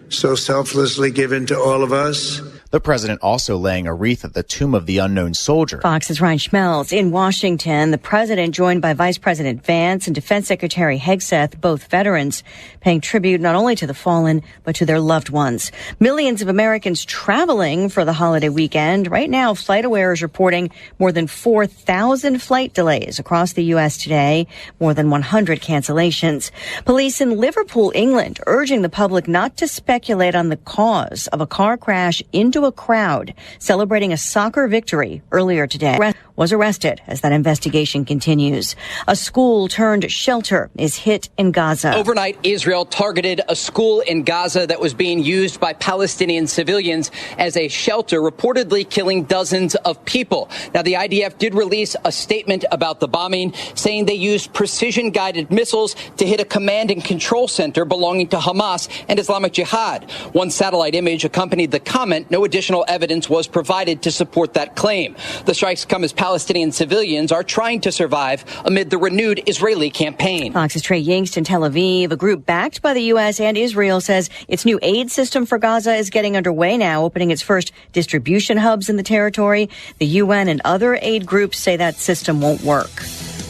so selflessly given to all of us. The president also laying a wreath at the tomb of the unknown soldier. Fox's Ryan Schmelz in Washington. The president joined by Vice President Vance and Defense Secretary Hegseth, both veterans, paying tribute not only to the fallen, but to their loved ones. Millions of Americans traveling for the holiday weekend. Right now, FlightAware is reporting more than 4,000 flight delays across the U.S. today, more than 100 cancellations. Police in Liverpool, England, urging the public not to speculate on the cause of a car crash into a crowd celebrating a soccer victory earlier today. Was arrested as that investigation continues. A school turned shelter is hit in Gaza. Overnight, Israel targeted a school in Gaza that was being used by Palestinian civilians as a shelter, reportedly killing dozens of people. Now, the IDF did release a statement about the bombing, saying they used precision-guided missiles to hit a command and control center belonging to Hamas and Islamic Jihad. One satellite image accompanied the comment. No additional evidence was provided to support that claim. The strikes come as Palestinian civilians are trying to survive amid the renewed Israeli campaign. Fox's Trey Yingst in Tel Aviv. A group backed by the U.S. and Israel says its new aid system for Gaza is getting underway now, opening its first distribution hubs in the territory. The UN and other aid groups say that system won't work.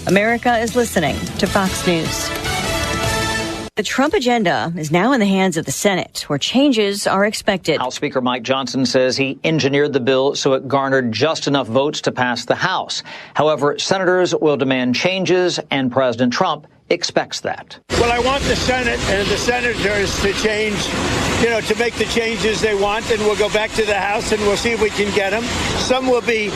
America is listening to Fox News. The Trump agenda is now in the hands of the Senate, where changes are expected. House Speaker Mike Johnson says he engineered the bill so it garnered just enough votes to pass the House. However, senators will demand changes, and President Trump expects that. Well, I want the Senate and the senators to change, to make the changes they want, and we'll go back to the House and we'll see if we can get them. Some will be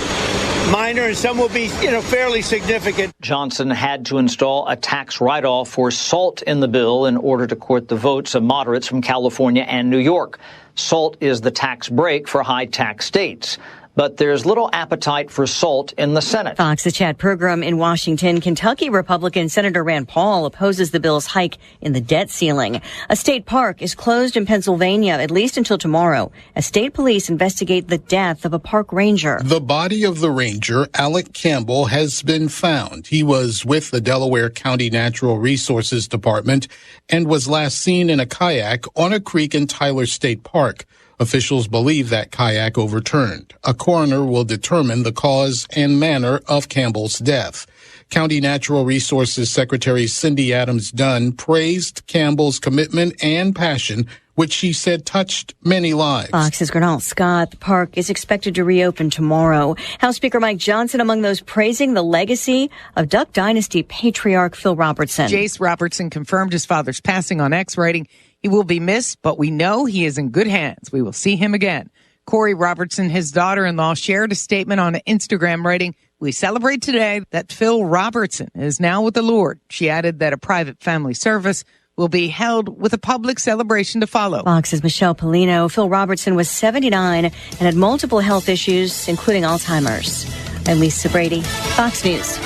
minor and some will be, fairly significant. Johnson had to install a tax write-off for salt in the bill in order to court the votes of moderates from California and New York. Salt is the tax break for high-tax states. But there's little appetite for salt in the Senate. Fox's Chad Pergram in Washington. Kentucky Republican Senator Rand Paul opposes the bill's hike in the debt ceiling. A state park is closed in Pennsylvania at least until tomorrow as state police investigate the death of a park ranger. The body of the ranger, Alec Campbell, has been found. He was with the Delaware County Natural Resources Department and was last seen in a kayak on a creek in Tyler State Park. Officials believe that kayak overturned. A coroner will determine the cause and manner of Campbell's death. County Natural Resources Secretary Cindy Adams Dunn praised Campbell's commitment and passion, which she said touched many lives. Fox's Gernal Scott. The park is expected to reopen tomorrow. House Speaker Mike Johnson among those praising the legacy of Duck Dynasty patriarch Phil Robertson. Jace Robertson confirmed his father's passing on X, writing, "He will be missed, but we know he is in good hands. We will see him again." Corey Robertson, his daughter-in-law, shared a statement on Instagram writing, "We celebrate today that Phil Robertson is now with the Lord." She added that a private family service will be held with a public celebration to follow. Fox's Michelle Polino. Phil Robertson was 79 and had multiple health issues, including Alzheimer's. I'm Lisa Brady, Fox News.